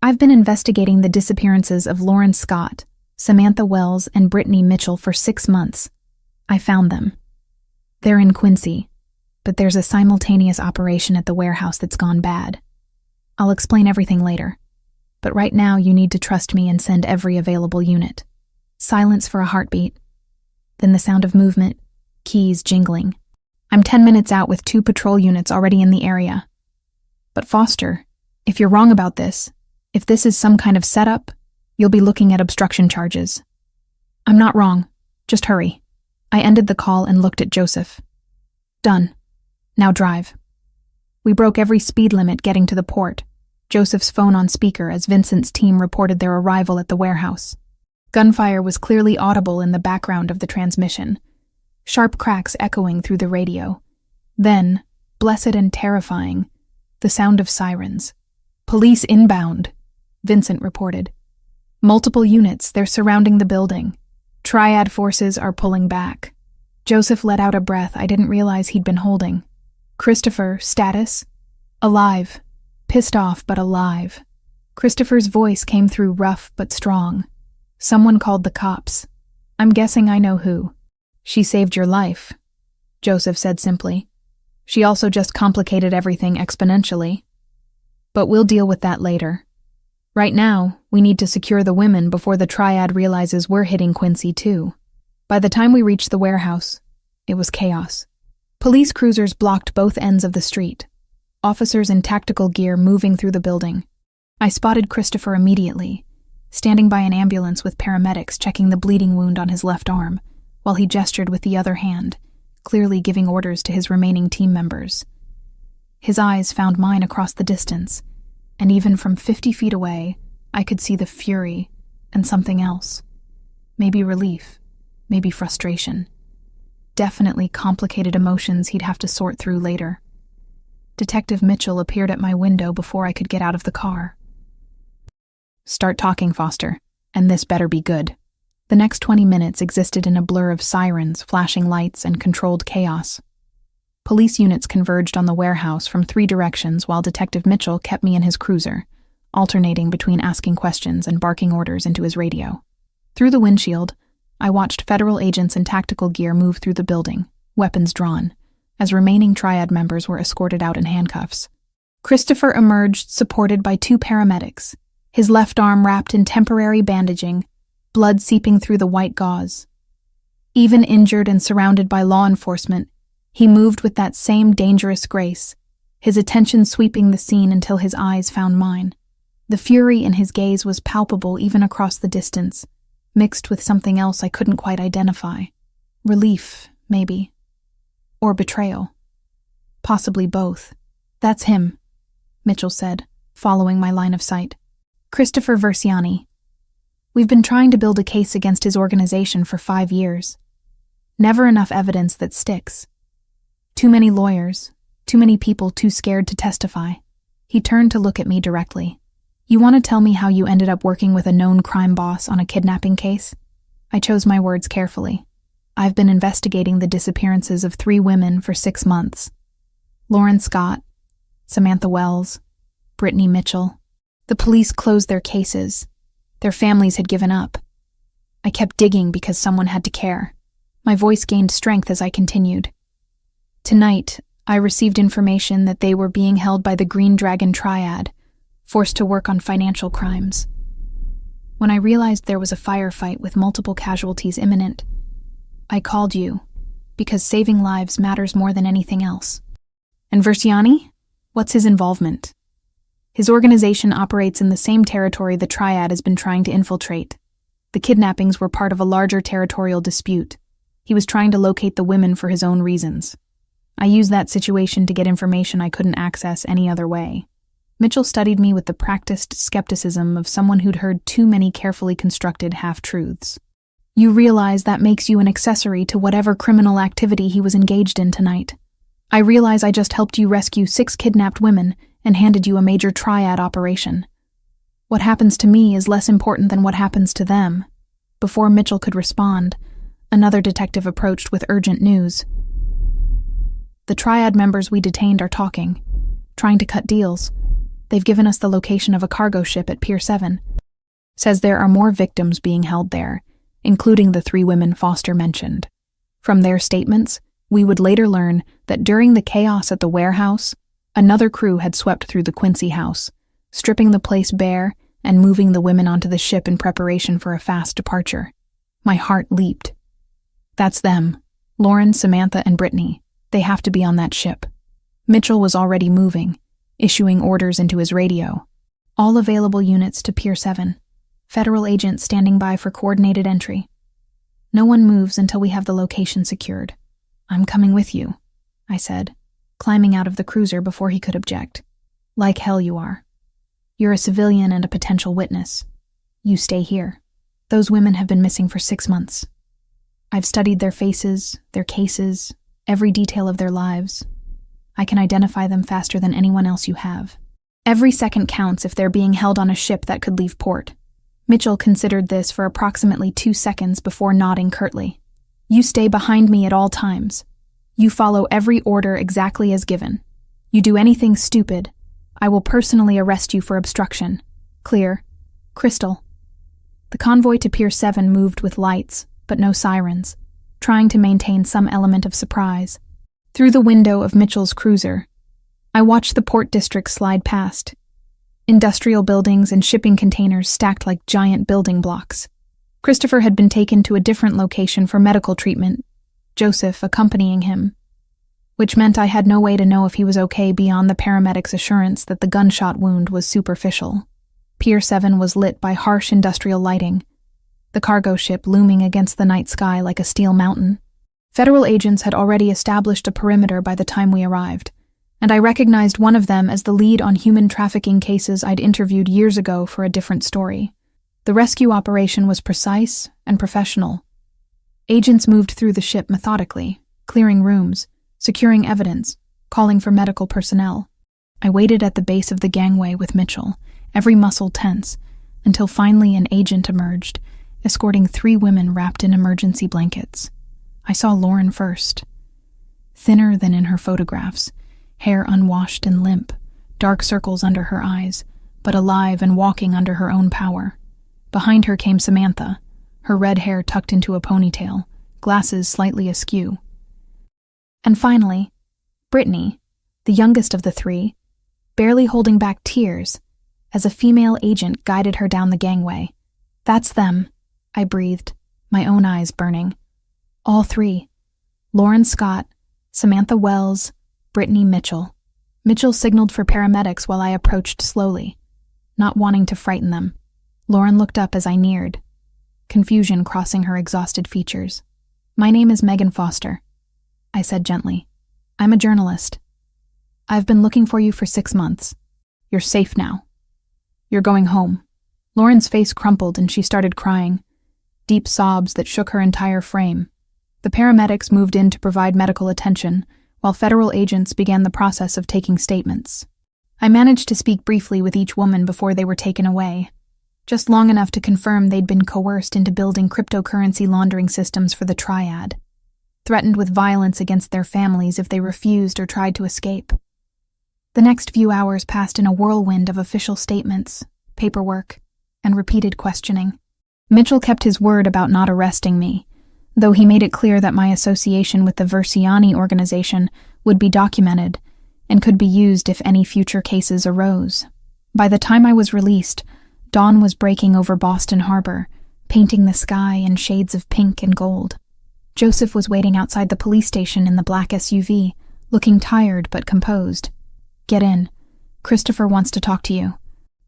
"I've been investigating the disappearances of Lauren Scott, Samantha Wells, and Brittany Mitchell for 6 months. I found them. They're in Quincy, but there's a simultaneous operation at the warehouse that's gone bad. I'll explain everything later. But right now you need to trust me and send every available unit." Silence for a heartbeat. Then the sound of movement, keys jingling. "I'm 10 minutes out with 2 patrol units already in the area." "But Foster, if you're wrong about this, if this is some kind of setup, you'll be looking at obstruction charges." "I'm not wrong. Just hurry." I ended the call and looked at Joseph. "Done. Now drive." We broke every speed limit getting to the port, Joseph's phone on speaker as Vincent's team reported their arrival at the warehouse. Gunfire was clearly audible in the background of the transmission, sharp cracks echoing through the radio. Then, blessed and terrifying, the sound of sirens. Police inbound, Vincent reported. Multiple units, they're surrounding the building. Triad forces are pulling back. Joseph let out a breath I didn't realize he'd been holding. Christopher, status? Alive. Pissed off, but alive. Christopher's voice came through rough but strong. Someone called the cops. I'm guessing I know who. She saved your life, Joseph said simply. She also just complicated everything exponentially. But we'll deal with that later. Right now, we need to secure the women before the Triad realizes we're hitting Quincy too. By the time we reached the warehouse, it was chaos. Police cruisers blocked both ends of the street. Officers in tactical gear moving through the building. I spotted Christopher immediately, standing by an ambulance with paramedics checking the bleeding wound on his left arm, while he gestured with the other hand, clearly giving orders to his remaining team members. His eyes found mine across the distance, and even from 50 feet away, I could see the fury and something else. Maybe relief, maybe frustration. Definitely complicated emotions he'd have to sort through later. Detective Mitchell appeared at my window before I could get out of the car. Start talking, Foster, and this better be good. The next 20 minutes existed in a blur of sirens, flashing lights, and controlled chaos. Police units converged on the warehouse from 3 directions while Detective Mitchell kept me in his cruiser, alternating between asking questions and barking orders into his radio. Through the windshield, I watched federal agents in tactical gear move through the building, weapons drawn, as remaining Triad members were escorted out in handcuffs. Christopher emerged supported by 2 paramedics, his left arm wrapped in temporary bandaging, blood seeping through the white gauze. Even injured and surrounded by law enforcement, he moved with that same dangerous grace, his attention sweeping the scene until his eyes found mine. The fury in his gaze was palpable even across the distance, mixed with something else I couldn't quite identify. Relief, maybe. Or betrayal. Possibly both. That's him, Mitchell said, following my line of sight. Christopher Versiani. We've been trying to build a case against his organization for 5 years. Never enough evidence that sticks. Too many lawyers, too many people too scared to testify. He turned to look at me directly. You want to tell me how you ended up working with a known crime boss on a kidnapping case? I chose my words carefully. I've been investigating the disappearances of 3 women for 6 months. Lauren Scott, Samantha Wells, Brittany Mitchell. The police closed their cases. Their families had given up. I kept digging because someone had to care. My voice gained strength as I continued. Tonight, I received information that they were being held by the Green Dragon Triad, forced to work on financial crimes. When I realized there was a firefight with multiple casualties imminent, I called you, because saving lives matters more than anything else. And Versiani? What's his involvement? His organization operates in the same territory the Triad has been trying to infiltrate. The kidnappings were part of a larger territorial dispute. He was trying to locate the women for his own reasons. I used that situation to get information I couldn't access any other way. Mitchell studied me with the practiced skepticism of someone who'd heard too many carefully constructed half-truths. You realize that makes you an accessory to whatever criminal activity he was engaged in tonight. I realize I just helped you rescue 6 kidnapped women and handed you a major Triad operation. What happens to me is less important than what happens to them. Before Mitchell could respond, another detective approached with urgent news. The Triad members we detained are talking, trying to cut deals. They've given us the location of a cargo ship at Pier 7. Says there are more victims being held there, including the 3 women Foster mentioned. From their statements, we would later learn that during the chaos at the warehouse, another crew had swept through the Quincy house, stripping the place bare and moving the women onto the ship in preparation for a fast departure. My heart leaped. That's them. Lauren, Samantha, and Brittany. They have to be on that ship. Mitchell was already moving, issuing orders into his radio. All available units to Pier 7. Federal agents standing by for coordinated entry. No one moves until we have the location secured. I'm coming with you, I said, climbing out of the cruiser before he could object. Like hell you are. You're a civilian and a potential witness. You stay here. Those women have been missing for 6 months. I've studied their faces, their cases, every detail of their lives. I can identify them faster than anyone else you have. Every second counts if they're being held on a ship that could leave port. Mitchell considered this for approximately 2 seconds before nodding curtly. You stay behind me at all times. You follow every order exactly as given. You do anything stupid, I will personally arrest you for obstruction. Clear. Crystal. The convoy to Pier 7 moved with lights, but no sirens, trying to maintain some element of surprise. Through the window of Mitchell's cruiser, I watched the port district slide past. Industrial buildings and shipping containers stacked like giant building blocks. Christopher had been taken to a different location for medical treatment, Joseph accompanying him, which meant I had no way to know if he was okay beyond the paramedics' assurance that the gunshot wound was superficial. Pier 7 was lit by harsh industrial lighting, the cargo ship looming against the night sky like a steel mountain. Federal agents had already established a perimeter by the time we arrived, and I recognized one of them as the lead on human trafficking cases I'd interviewed years ago for a different story. The rescue operation was precise and professional. Agents moved through the ship methodically, clearing rooms, securing evidence, calling for medical personnel. I waited at the base of the gangway with Mitchell, every muscle tense, until finally an agent emerged, escorting 3 women wrapped in emergency blankets. I saw Lauren first. Thinner than in her photographs, hair unwashed and limp, dark circles under her eyes, but alive and walking under her own power. Behind her came Samantha, her red hair tucked into a ponytail, glasses slightly askew. And finally, Brittany, the youngest of the 3, barely holding back tears, as a female agent guided her down the gangway. That's them, I breathed, my own eyes burning. All 3. Lauren Scott, Samantha Wells, Brittany Mitchell. Mitchell signaled for paramedics while I approached slowly, not wanting to frighten them. Lauren looked up as I neared, confusion crossing her exhausted features. My name is Megan Foster, I said gently. I'm a journalist. I've been looking for you for 6 months. You're safe now. You're going home. Lauren's face crumpled and she started crying, deep sobs that shook her entire frame. The paramedics moved in to provide medical attention, while federal agents began the process of taking statements. I managed to speak briefly with each woman before they were taken away, just long enough to confirm they'd been coerced into building cryptocurrency laundering systems for the Triad, threatened with violence against their families if they refused or tried to escape. The next few hours passed in a whirlwind of official statements, paperwork, and repeated questioning. Mitchell kept his word about not arresting me, though he made it clear that my association with the Versiani organization would be documented and could be used if any future cases arose. By the time I was released, dawn was breaking over Boston Harbor, painting the sky in shades of pink and gold. Joseph was waiting outside the police station in the black SUV, looking tired but composed. Get in. Christopher wants to talk to you.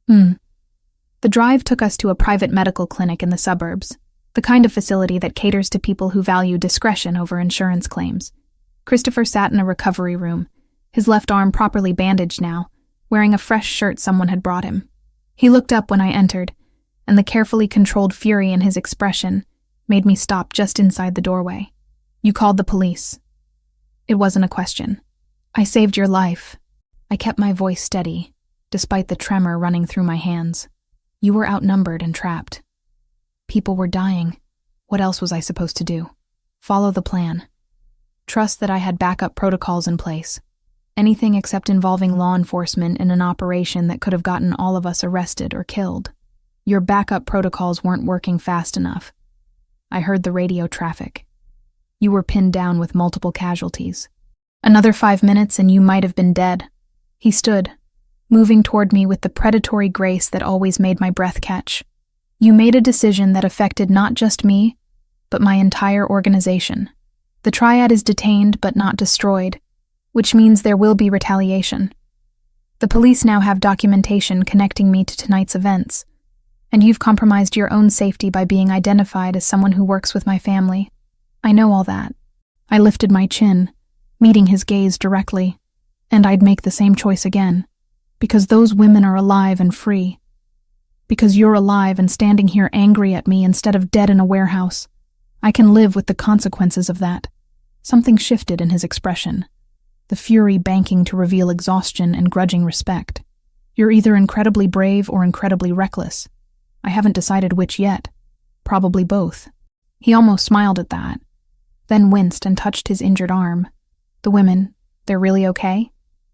The drive took us to a private medical clinic in the suburbs, the kind of facility that caters to people who value discretion over insurance claims. Christopher sat in a recovery room, his left arm properly bandaged now, wearing a fresh shirt someone had brought him. He looked up when I entered, and the carefully controlled fury in his expression made me stop just inside the doorway. You called the police. It wasn't a question. I saved your life. I kept my voice steady, despite the tremor running through my hands. You were outnumbered and trapped. People were dying. What else was I supposed to do? Follow the plan. Trust that I had backup protocols in place. Anything except involving law enforcement in an operation that could have gotten all of us arrested or killed. Your backup protocols weren't working fast enough. I heard the radio traffic. You were pinned down with multiple casualties. Another 5 minutes and you might have been dead. He stood, moving toward me with the predatory grace that always made my breath catch. You made a decision that affected not just me, but my entire organization. The Triad is detained but not destroyed, which means there will be retaliation. The police now have documentation connecting me to tonight's events, and you've compromised your own safety by being identified as someone who works with my family. I know all that. I lifted my chin, meeting his gaze directly, and I'd make the same choice again, because those women are alive and free. Because you're alive and standing here angry at me instead of dead in a warehouse. I can live with the consequences of that. Something shifted in his expression, the fury banking to reveal exhaustion and grudging respect. You're either incredibly brave or incredibly reckless. I haven't decided which yet. Probably both." He almost smiled at that, then winced and touched his injured arm. "The women, they're really okay?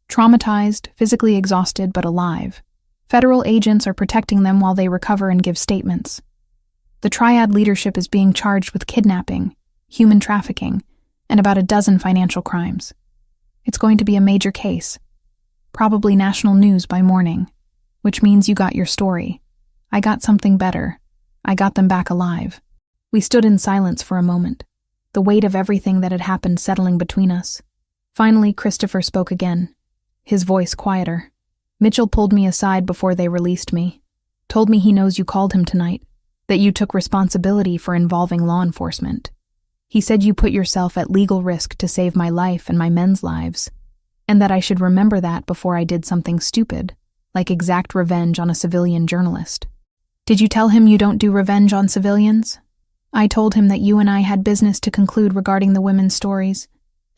Traumatized, physically exhausted, but alive. Federal agents are protecting them while they recover and give statements. The triad leadership is being charged with kidnapping, human trafficking, and about a dozen financial crimes. It's going to be a major case. Probably national news by morning. Which means you got your story. I got something better. I got them back alive." We stood in silence for a moment, the weight of everything that had happened settling between us. Finally, Christopher spoke again, his voice quieter. "Mitchell pulled me aside before they released me. Told me he knows you called him tonight, that you took responsibility for involving law enforcement. He said you put yourself at legal risk to save my life and my men's lives, and that I should remember that before I did something stupid, like exact revenge on a civilian journalist." "Did you tell him you don't do revenge on civilians?" "I told him that you and I had business to conclude regarding the women's stories,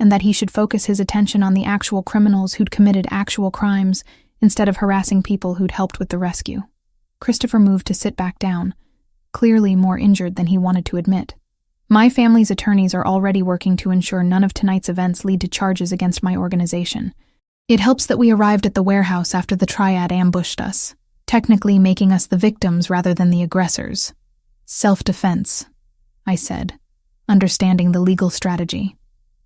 and that he should focus his attention on the actual criminals who'd committed actual crimes instead of harassing people who'd helped with the rescue." Christopher moved to sit back down, clearly more injured than he wanted to admit. "My family's attorneys are already working to ensure none of tonight's events lead to charges against my organization. It helps that we arrived at the warehouse after the triad ambushed us, technically making us the victims rather than the aggressors. Self-defense," I said, understanding the legal strategy.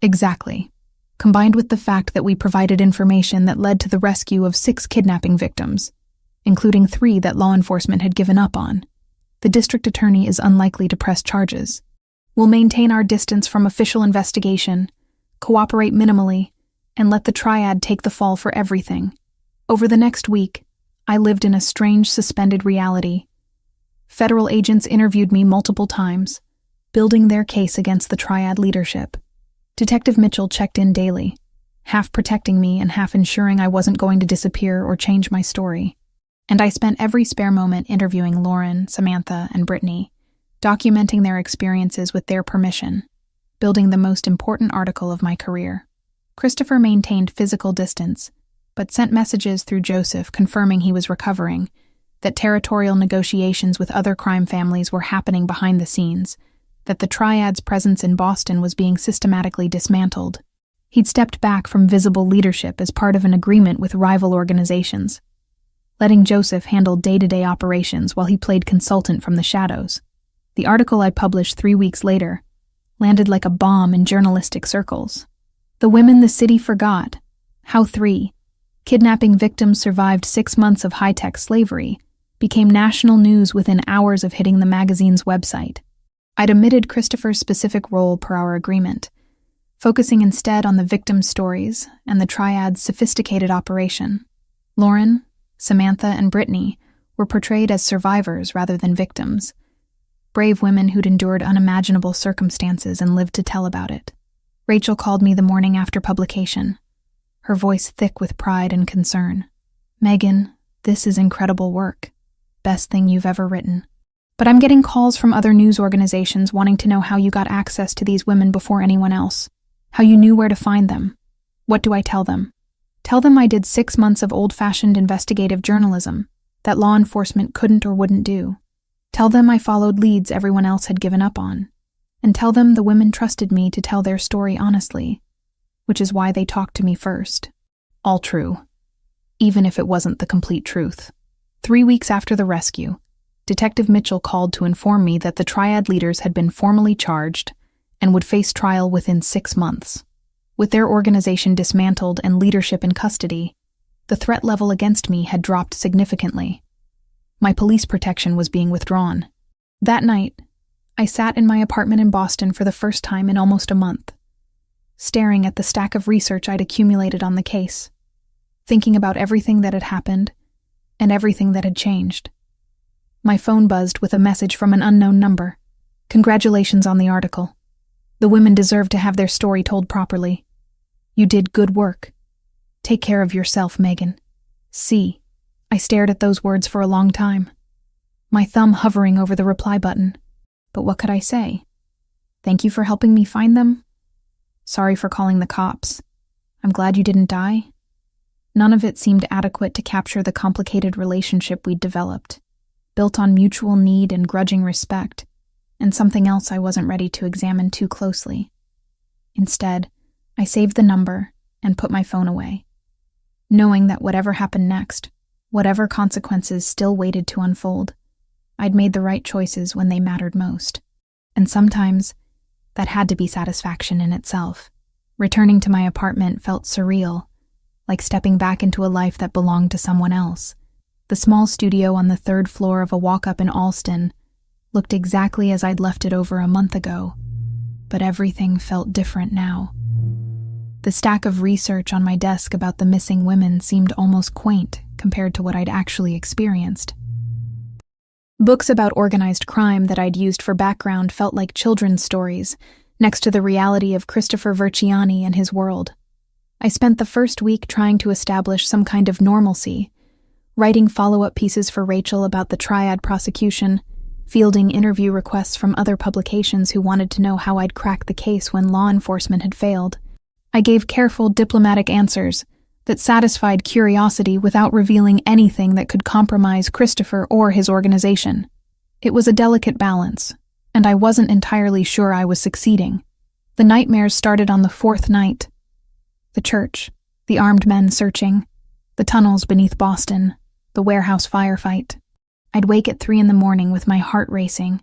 "Exactly. Combined with the fact that we provided information that led to the rescue of 6 kidnapping victims, including 3 that law enforcement had given up on, the district attorney is unlikely to press charges. We'll maintain our distance from official investigation, cooperate minimally, and let the triad take the fall for everything. Over the next week, I lived in a strange suspended reality. Federal agents interviewed me multiple times, building their case against the triad leadership. Detective Mitchell checked in daily, half protecting me and half ensuring I wasn't going to disappear or change my story. And I spent every spare moment interviewing Lauren, Samantha, and Brittany, documenting their experiences with their permission, building the most important article of my career. Christopher maintained physical distance, but sent messages through Joseph confirming he was recovering, that territorial negotiations with other crime families were happening behind the scenes, that the triad's presence in Boston was being systematically dismantled. He'd stepped back from visible leadership as part of an agreement with rival organizations, letting Joseph handle day-to-day operations while he played consultant from the shadows. The article I published 3 weeks later landed like a bomb in journalistic circles. "The women the city forgot. How 3 kidnapping victims survived 6 months of high-tech slavery became national news within hours of hitting the magazine's website." I'd omitted Christopher's specific role per our agreement, focusing instead on the victims' stories and the triad's sophisticated operation. Lauren, Samantha, and Brittany were portrayed as survivors rather than victims, brave women who'd endured unimaginable circumstances and lived to tell about it. Rachel called me the morning after publication, her voice thick with pride and concern. "Megan, this is incredible work. Best thing you've ever written. But I'm getting calls from other news organizations wanting to know how you got access to these women before anyone else, how you knew where to find them. What do I tell them? Tell them I did 6 months of old-fashioned investigative journalism that law enforcement couldn't or wouldn't do. Tell them I followed leads everyone else had given up on. And tell them the women trusted me to tell their story honestly, which is why they talked to me first." All true, even if it wasn't the complete truth. 3 weeks after the rescue, Detective Mitchell called to inform me that the triad leaders had been formally charged and would face trial within 6 months. With their organization dismantled and leadership in custody, the threat level against me had dropped significantly. My police protection was being withdrawn. That night, I sat in my apartment in Boston for the first time in almost a month, staring at the stack of research I'd accumulated on the case, thinking about everything that had happened and everything that had changed. My phone buzzed with a message from an unknown number. "Congratulations on the article. The women deserve to have their story told properly. You did good work. Take care of yourself, Megan. See." I stared at those words for a long time, my thumb hovering over the reply button. But what could I say? Thank you for helping me find them? Sorry for calling the cops. I'm glad you didn't die. None of it seemed adequate to capture the complicated relationship we'd developed, built on mutual need and grudging respect, and something else I wasn't ready to examine too closely. Instead, I saved the number and put my phone away, knowing that whatever happened next, whatever consequences still waited to unfold, I'd made the right choices when they mattered most. And sometimes, that had to be satisfaction in itself. Returning to my apartment felt surreal, like stepping back into a life that belonged to someone else. The small studio on the 3rd floor of a walk-up in Allston looked exactly as I'd left it over a month ago, but everything felt different now. The stack of research on my desk about the missing women seemed almost quaint compared to what I'd actually experienced. Books about organized crime that I'd used for background felt like children's stories, next to the reality of Christopher Verciani and his world. I spent the first week trying to establish some kind of normalcy, writing follow-up pieces for Rachel about the triad prosecution, fielding interview requests from other publications who wanted to know how I'd cracked the case when law enforcement had failed. I gave careful, diplomatic answers that satisfied curiosity without revealing anything that could compromise Christopher or his organization. It was a delicate balance, and I wasn't entirely sure I was succeeding. The nightmares started on the 4th night. The church, the armed men searching, the tunnels beneath Boston, the warehouse firefight. I'd wake at 3 a.m. with my heart racing,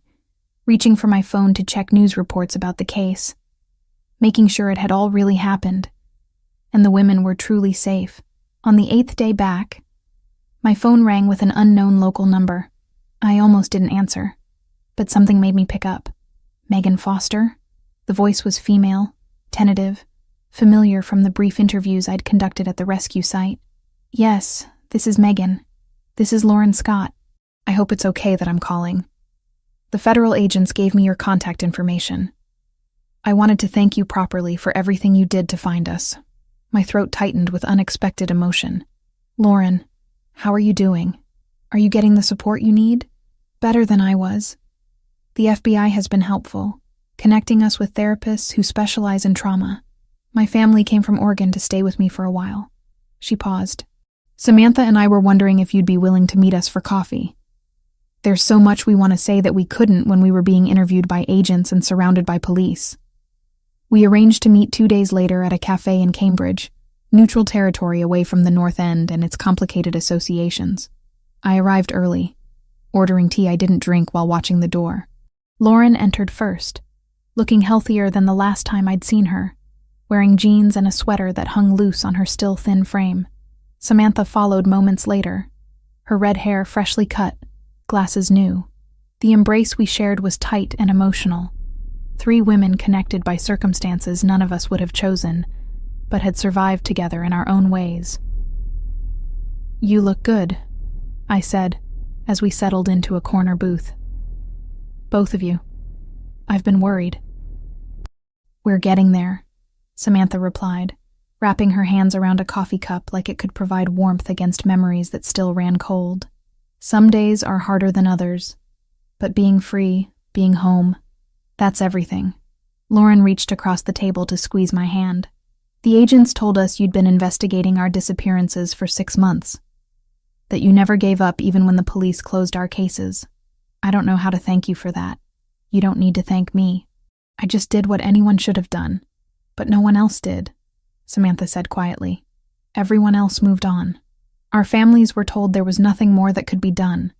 reaching for my phone to check news reports about the case, making sure it had all really happened, and the women were truly safe. On the 8th day back, my phone rang with an unknown local number. I almost didn't answer, but something made me pick up. Megan Foster? The voice was female, tentative, familiar from the brief interviews I'd conducted at the rescue site. Yes, this is Megan. This is Lauren Scott. I hope it's okay that I'm calling. The federal agents gave me your contact information. I wanted to thank you properly for everything you did to find us. My throat tightened with unexpected emotion. Lauren, how are you doing? Are you getting the support you need? Better than I was. The FBI has been helpful, connecting us with therapists who specialize in trauma. My family came from Oregon to stay with me for a while. She paused. Samantha and I were wondering if you'd be willing to meet us for coffee. There's so much we want to say that we couldn't when we were being interviewed by agents and surrounded by police. We arranged to meet 2 days later at a cafe in Cambridge, neutral territory away from the North End and its complicated associations. I arrived early, ordering tea I didn't drink while watching the door. Lauren entered first, looking healthier than the last time I'd seen her, wearing jeans and a sweater that hung loose on her still thin frame. Samantha followed moments later, her red hair freshly cut, glasses new. The embrace we shared was tight and emotional. 3 women connected by circumstances none of us would have chosen, but had survived together in our own ways. You look good, I said, as we settled into a corner booth. Both of you. I've been worried. We're getting there, Samantha replied, wrapping her hands around a coffee cup like it could provide warmth against memories that still ran cold. Some days are harder than others, but being free, being home, that's everything. Lauren reached across the table to squeeze my hand. The agents told us you'd been investigating our disappearances for 6 months, that you never gave up even when the police closed our cases. I don't know how to thank you for that. You don't need to thank me. I just did what anyone should have done, but no one else did, Samantha said quietly. Everyone else moved on. Our families were told there was nothing more that could be done,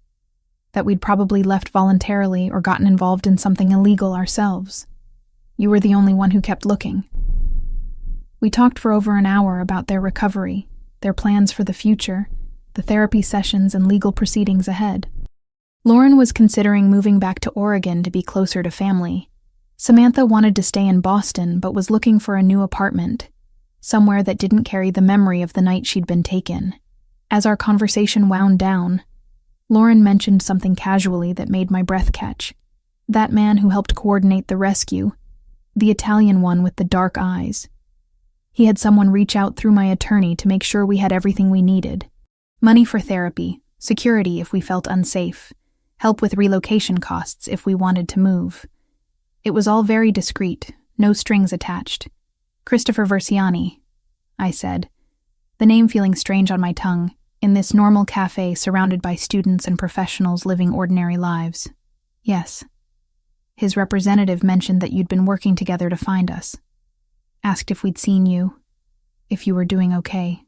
that we'd probably left voluntarily or gotten involved in something illegal ourselves. You were the only one who kept looking. We talked for over an hour about their recovery, their plans for the future, the therapy sessions and legal proceedings ahead. Lauren was considering moving back to Oregon to be closer to family. Samantha wanted to stay in Boston but was looking for a new apartment, somewhere that didn't carry the memory of the night she'd been taken. As our conversation wound down, Lauren mentioned something casually that made my breath catch. That man who helped coordinate the rescue, the Italian one with the dark eyes. He had someone reach out through my attorney to make sure we had everything we needed. Money for therapy, security if we felt unsafe, help with relocation costs if we wanted to move. It was all very discreet, no strings attached. Christopher Verciani, I said. the name feeling strange on my tongue, in this normal cafe surrounded by students and professionals living ordinary lives. Yes. His representative mentioned that you'd been working together to find us. Asked if we'd seen you, if you were doing okay.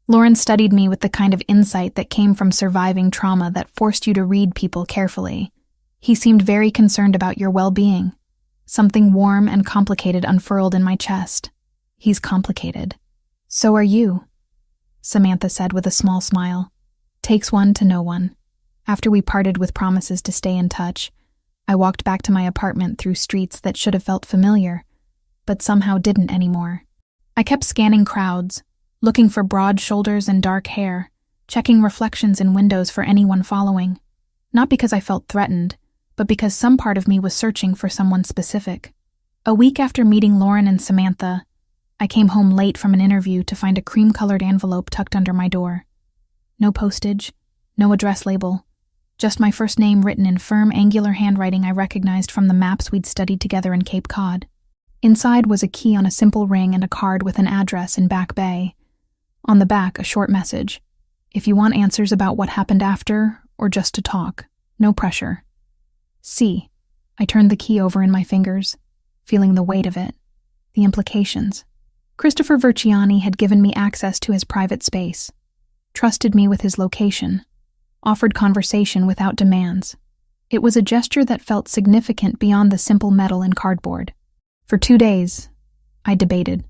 Lauren studied me with the kind of insight that came from surviving trauma that forced you to read people carefully. He seemed very concerned about your well-being. Something warm and complicated unfurled in my chest. He's complicated. So are you, Samantha said with a small smile. Takes one to know one. After we parted with promises to stay in touch, I walked back to my apartment through streets that should have felt familiar, but somehow didn't anymore. I kept scanning crowds, looking for broad shoulders and dark hair, checking reflections in windows for anyone following. Not because I felt threatened, but because some part of me was searching for someone specific. A week after meeting Lauren and Samantha, I came home late from an interview to find a cream-colored envelope tucked under my door. No postage, no address label, just my first name written in firm, angular handwriting I recognized from the maps we'd studied together in Cape Cod. Inside was a key on a simple ring and a card with an address in Back Bay. On the back, a short message. If you want answers about what happened after, or just to talk, no pressure. See, I turned the key over in my fingers, feeling the weight of it, the implications. Christopher Verciani had given me access to his private space, trusted me with his location, offered conversation without demands. It was a gesture that felt significant beyond the simple metal and cardboard. For 2 days, I debated.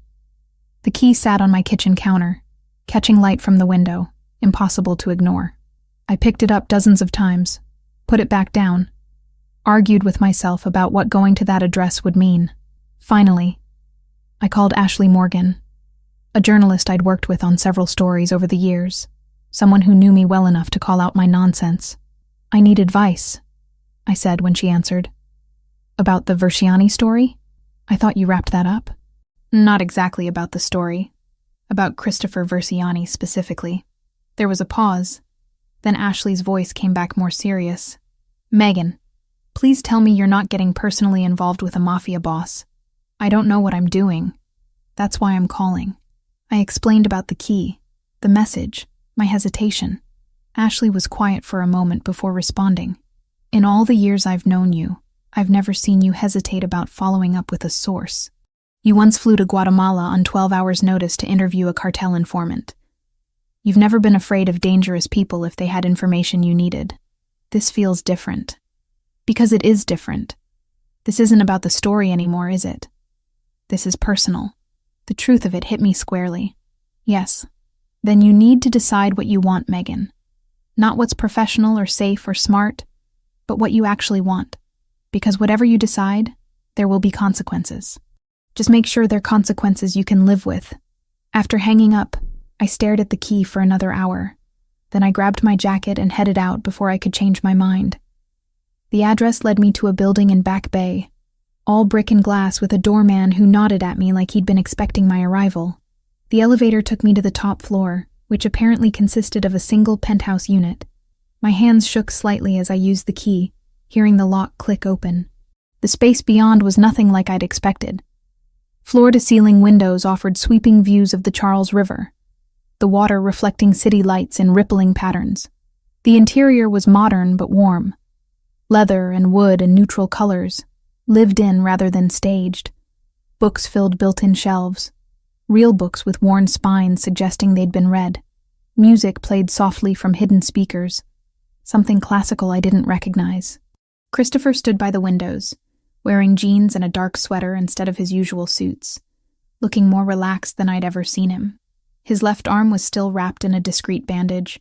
The key sat on my kitchen counter, catching light from the window, impossible to ignore. I picked it up dozens of times, put it back down, argued with myself about what going to that address would mean. Finally, I called Ashley Morgan, a journalist I'd worked with on several stories over the years, someone who knew me well enough to call out my nonsense. I need advice, I said when she answered. About the Verciani story? I thought you wrapped that up. Not exactly about the story. About Christopher Verciani specifically. There was a pause. Then Ashley's voice came back more serious. Megan, please tell me you're not getting personally involved with a mafia boss. I don't know what I'm doing. That's why I'm calling. I explained about the key, the message, my hesitation. Ashley was quiet for a moment before responding. In all the years I've known you, I've never seen you hesitate about following up with a source. You once flew to Guatemala on 12 hours' notice to interview a cartel informant. You've never been afraid of dangerous people if they had information you needed. This feels different. Because it is different. This isn't about the story anymore, is it? This is personal. The truth of it hit me squarely. Yes. Then you need to decide what you want, Megan. Not what's professional or safe or smart, but what you actually want. Because whatever you decide, there will be consequences. Just make sure they're consequences you can live with. After hanging up, I stared at the key for another hour. Then I grabbed my jacket and headed out before I could change my mind. The address led me to a building in Back Bay, all brick and glass with a doorman who nodded at me like he'd been expecting my arrival. The elevator took me to the top floor, which apparently consisted of a single penthouse unit. My hands shook slightly as I used the key, hearing the lock click open. The space beyond was nothing like I'd expected. Floor-to-ceiling windows offered sweeping views of the Charles River, the water reflecting city lights in rippling patterns. The interior was modern but warm. Leather and wood and neutral colors, lived in rather than staged. Books filled built-in shelves. Real books with worn spines suggesting they'd been read. Music played softly from hidden speakers. Something classical I didn't recognize. Christopher stood by the windows, wearing jeans and a dark sweater instead of his usual suits, looking more relaxed than I'd ever seen him. His left arm was still wrapped in a discreet bandage,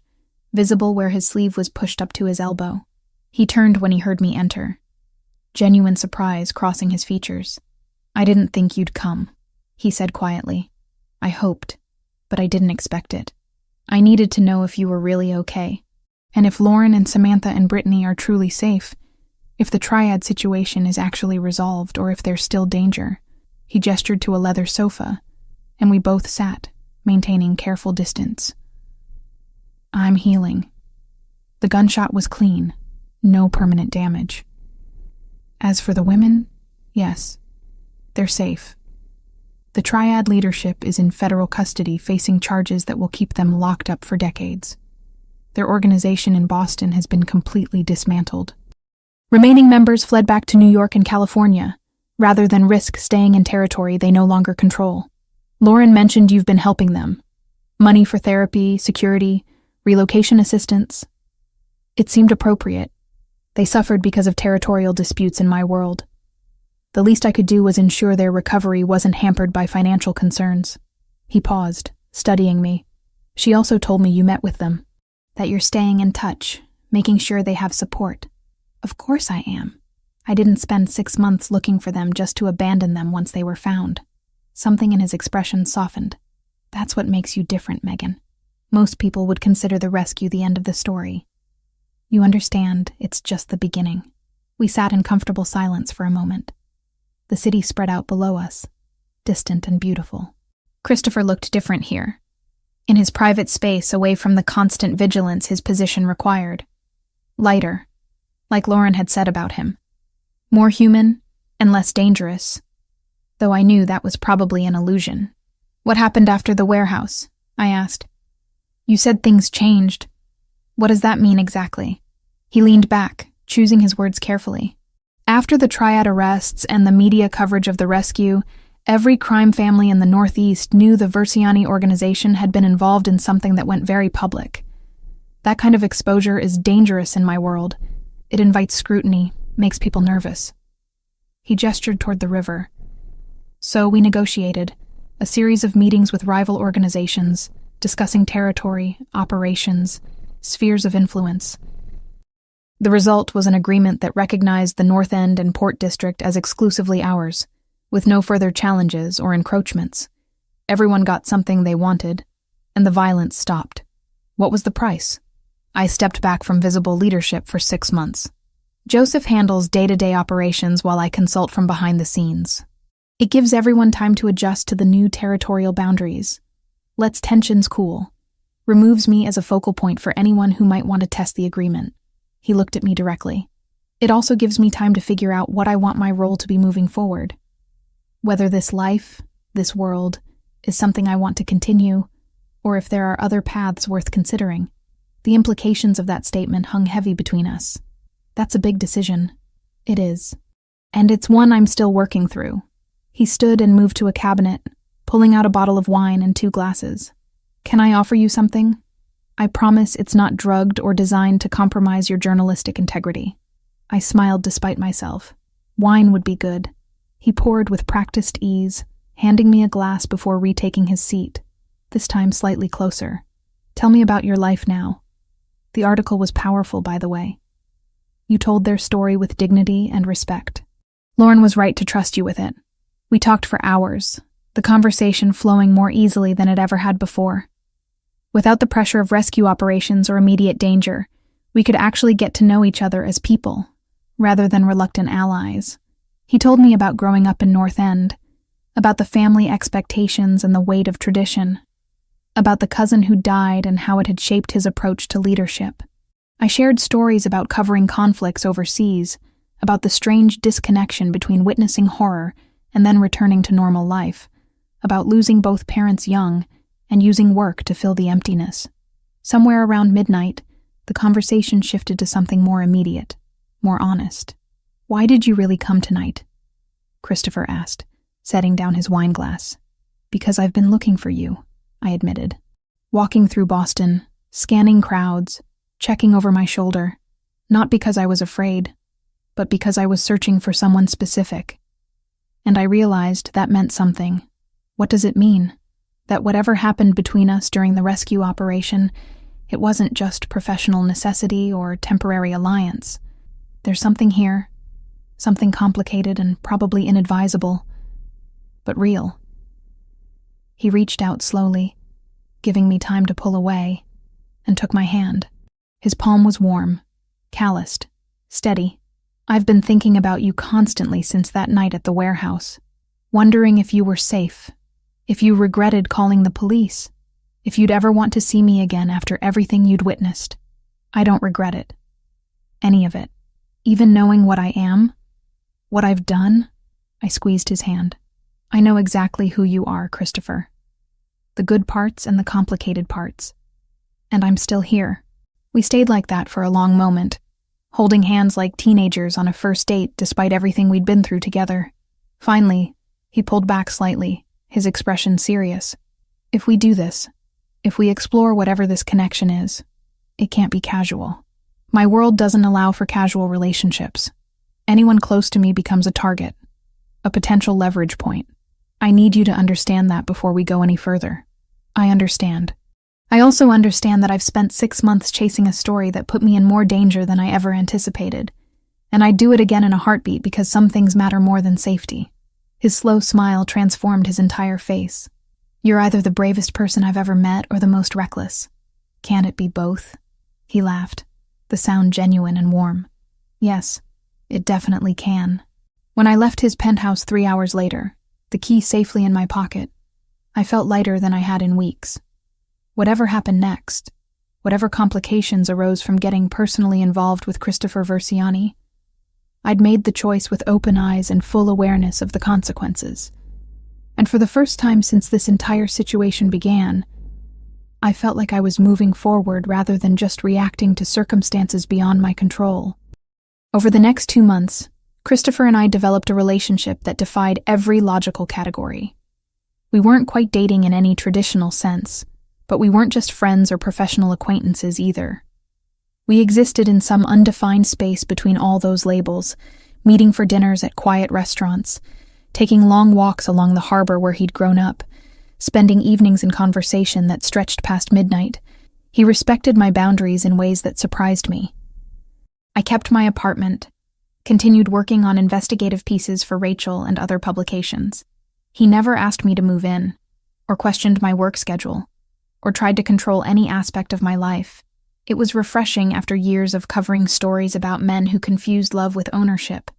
visible where his sleeve was pushed up to his elbow. He turned when he heard me enter, genuine surprise crossing his features. I didn't think you'd come, he said quietly. I hoped, but I didn't expect it. I needed to know if you were really okay, and if Lauren and Samantha and Brittany are truly safe, if the triad situation is actually resolved or if there's still danger. He gestured to a leather sofa, and we both sat, maintaining careful distance. I'm healing. The gunshot was clean, no permanent damage. As for the women, yes, they're safe. The triad leadership is in federal custody facing charges that will keep them locked up for decades. Their organization in Boston has been completely dismantled. Remaining members fled back to New York and California, rather than risk staying in territory they no longer control. Lauren mentioned you've been helping them. Money for therapy, security, relocation assistance. It seemed appropriate. They suffered because of territorial disputes in my world. The least I could do was ensure their recovery wasn't hampered by financial concerns. He paused, studying me. She also told me you met with them, that you're staying in touch, making sure they have support. Of course I am. I didn't spend 6 months looking for them just to abandon them once they were found. Something in his expression softened. That's what makes you different, Megan. Most people would consider the rescue the end of the story. You understand, it's just the beginning. We sat in comfortable silence for a moment. The city spread out below us, distant and beautiful. Christopher looked different here, in his private space away from the constant vigilance his position required. Lighter, like Lauren had said about him. More human and less dangerous, though I knew that was probably an illusion. What happened after the warehouse? I asked. You said things changed. What does that mean exactly? He leaned back, choosing his words carefully. After the triad arrests and the media coverage of the rescue, every crime family in the Northeast knew the Versiani organization had been involved in something that went very public. That kind of exposure is dangerous in my world. It invites scrutiny, makes people nervous. He gestured toward the river. So we negotiated, a series of meetings with rival organizations, discussing territory, operations, spheres of influence. The result was an agreement that recognized the North End and Port District as exclusively ours, with no further challenges or encroachments. Everyone got something they wanted, and the violence stopped. What was the price? I stepped back from visible leadership for 6 months. Joseph handles day-to-day operations while I consult from behind the scenes. It gives everyone time to adjust to the new territorial boundaries, lets tensions cool, removes me as a focal point for anyone who might want to test the agreement. He looked at me directly. It also gives me time to figure out what I want my role to be moving forward. Whether this life, this world, is something I want to continue, or if there are other paths worth considering. The implications of that statement hung heavy between us. That's a big decision. It is. And it's one I'm still working through. He stood and moved to a cabinet, pulling out a bottle of wine and 2 glasses. Can I offer you something? I promise it's not drugged or designed to compromise your journalistic integrity. I smiled despite myself. Wine would be good. He poured with practiced ease, handing me a glass before retaking his seat, this time slightly closer. Tell me about your life now. The article was powerful, by the way. You told their story with dignity and respect. Lauren was right to trust you with it. We talked for hours, the conversation flowing more easily than it ever had before. Without the pressure of rescue operations or immediate danger, we could actually get to know each other as people, rather than reluctant allies. He told me about growing up in North End, about the family expectations and the weight of tradition, about the cousin who died and how it had shaped his approach to leadership. I shared stories about covering conflicts overseas, about the strange disconnection between witnessing horror and then returning to normal life, about losing both parents young and using work to fill the emptiness. Somewhere around midnight, the conversation shifted to something more immediate, more honest. Why did you really come tonight? Christopher asked, setting down his wine glass. Because I've been looking for you, I admitted. Walking through Boston, scanning crowds, checking over my shoulder, not because I was afraid, but because I was searching for someone specific. And I realized that meant something. What does it mean? That whatever happened between us during the rescue operation, it wasn't just professional necessity or temporary alliance. There's something here, something complicated and probably inadvisable, but real. He reached out slowly, giving me time to pull away, and took my hand. His palm was warm, calloused, steady. I've been thinking about you constantly since that night at the warehouse, wondering if you were safe, if you regretted calling the police, if you'd ever want to see me again after everything you'd witnessed. I don't regret it. Any of it. Even knowing what I am, what I've done. I squeezed his hand. I know exactly who you are, Christopher. The good parts and the complicated parts. And I'm still here. We stayed like that for a long moment, holding hands like teenagers on a first date despite everything we'd been through together. Finally, he pulled back slightly, his expression serious. If we do this, if we explore whatever this connection is, it can't be casual. My world doesn't allow for casual relationships. Anyone close to me becomes a target, a potential leverage point. I need you to understand that before we go any further. I understand. I also understand that I've spent 6 months chasing a story that put me in more danger than I ever anticipated. And I'd do it again in a heartbeat because some things matter more than safety. His slow smile transformed his entire face. You're either the bravest person I've ever met or the most reckless. Can't it be both? He laughed, the sound genuine and warm. Yes, it definitely can. When I left his penthouse 3 hours later, the key safely in my pocket, I felt lighter than I had in weeks. Whatever happened next, whatever complications arose from getting personally involved with Christopher Versiani, I'd made the choice with open eyes and full awareness of the consequences. And for the first time since this entire situation began, I felt like I was moving forward rather than just reacting to circumstances beyond my control. Over the next 2 months, Christopher and I developed a relationship that defied every logical category. We weren't quite dating in any traditional sense, but we weren't just friends or professional acquaintances either. We existed in some undefined space between all those labels, meeting for dinners at quiet restaurants, taking long walks along the harbor where he'd grown up, spending evenings in conversation that stretched past midnight. He respected my boundaries in ways that surprised me. I kept my apartment, continued working on investigative pieces for Rachel and other publications. He never asked me to move in, or questioned my work schedule, or tried to control any aspect of my life. It was refreshing after years of covering stories about men who confused love with ownership,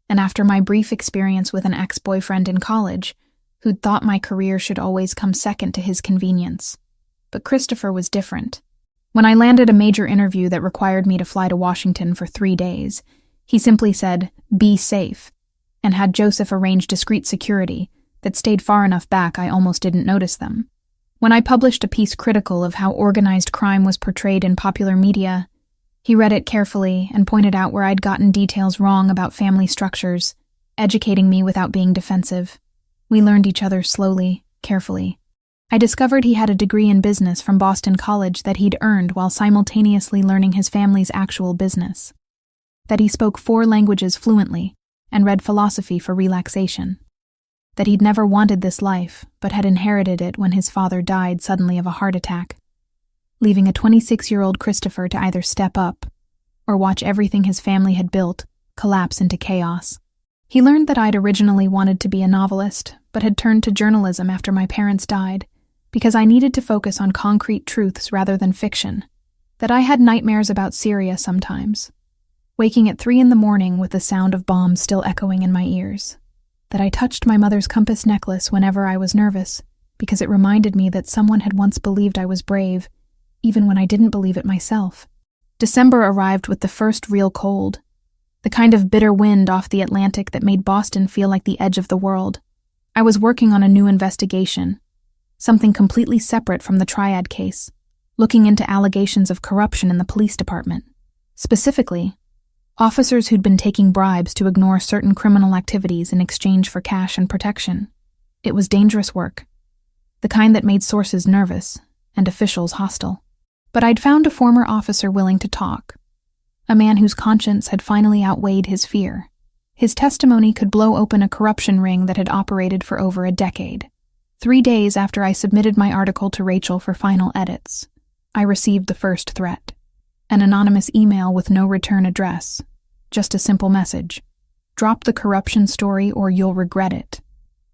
and after my brief experience with an ex-boyfriend in college, who'd thought my career should always come second to his convenience. But Christopher was different. When I landed a major interview that required me to fly to Washington for 3 days, he simply said, "Be safe," and had Joseph arrange discreet security that stayed far enough back I almost didn't notice them. When I published a piece critical of how organized crime was portrayed in popular media, he read it carefully and pointed out where I'd gotten details wrong about family structures, educating me without being defensive. We learned each other slowly, carefully. I discovered he had a degree in business from Boston College that he'd earned while simultaneously learning his family's actual business. That he spoke 4 languages fluently and read philosophy for relaxation. That he'd never wanted this life, but had inherited it when his father died suddenly of a heart attack, leaving a 26-year-old Christopher to either step up or watch everything his family had built collapse into chaos. He learned that I'd originally wanted to be a novelist, but had turned to journalism after my parents died, because I needed to focus on concrete truths rather than fiction. That I had nightmares about Syria sometimes, waking at 3 a.m. with the sound of bombs still echoing in my ears. That I touched my mother's compass necklace whenever I was nervous, because it reminded me that someone had once believed I was brave, even when I didn't believe it myself. December arrived with the first real cold, the kind of bitter wind off the Atlantic that made Boston feel like the edge of the world. I was working on a new investigation, something completely separate from the Triad case, looking into allegations of corruption in the police department. Specifically, officers who'd been taking bribes to ignore certain criminal activities in exchange for cash and protection. It was dangerous work, the kind that made sources nervous and officials hostile. But I'd found a former officer willing to talk, a man whose conscience had finally outweighed his fear. His testimony could blow open a corruption ring that had operated for over a decade. 3 days after I submitted my article to Rachel for final edits, I received the first threat. An anonymous email with no return address. Just a simple message. Drop the corruption story or you'll regret it.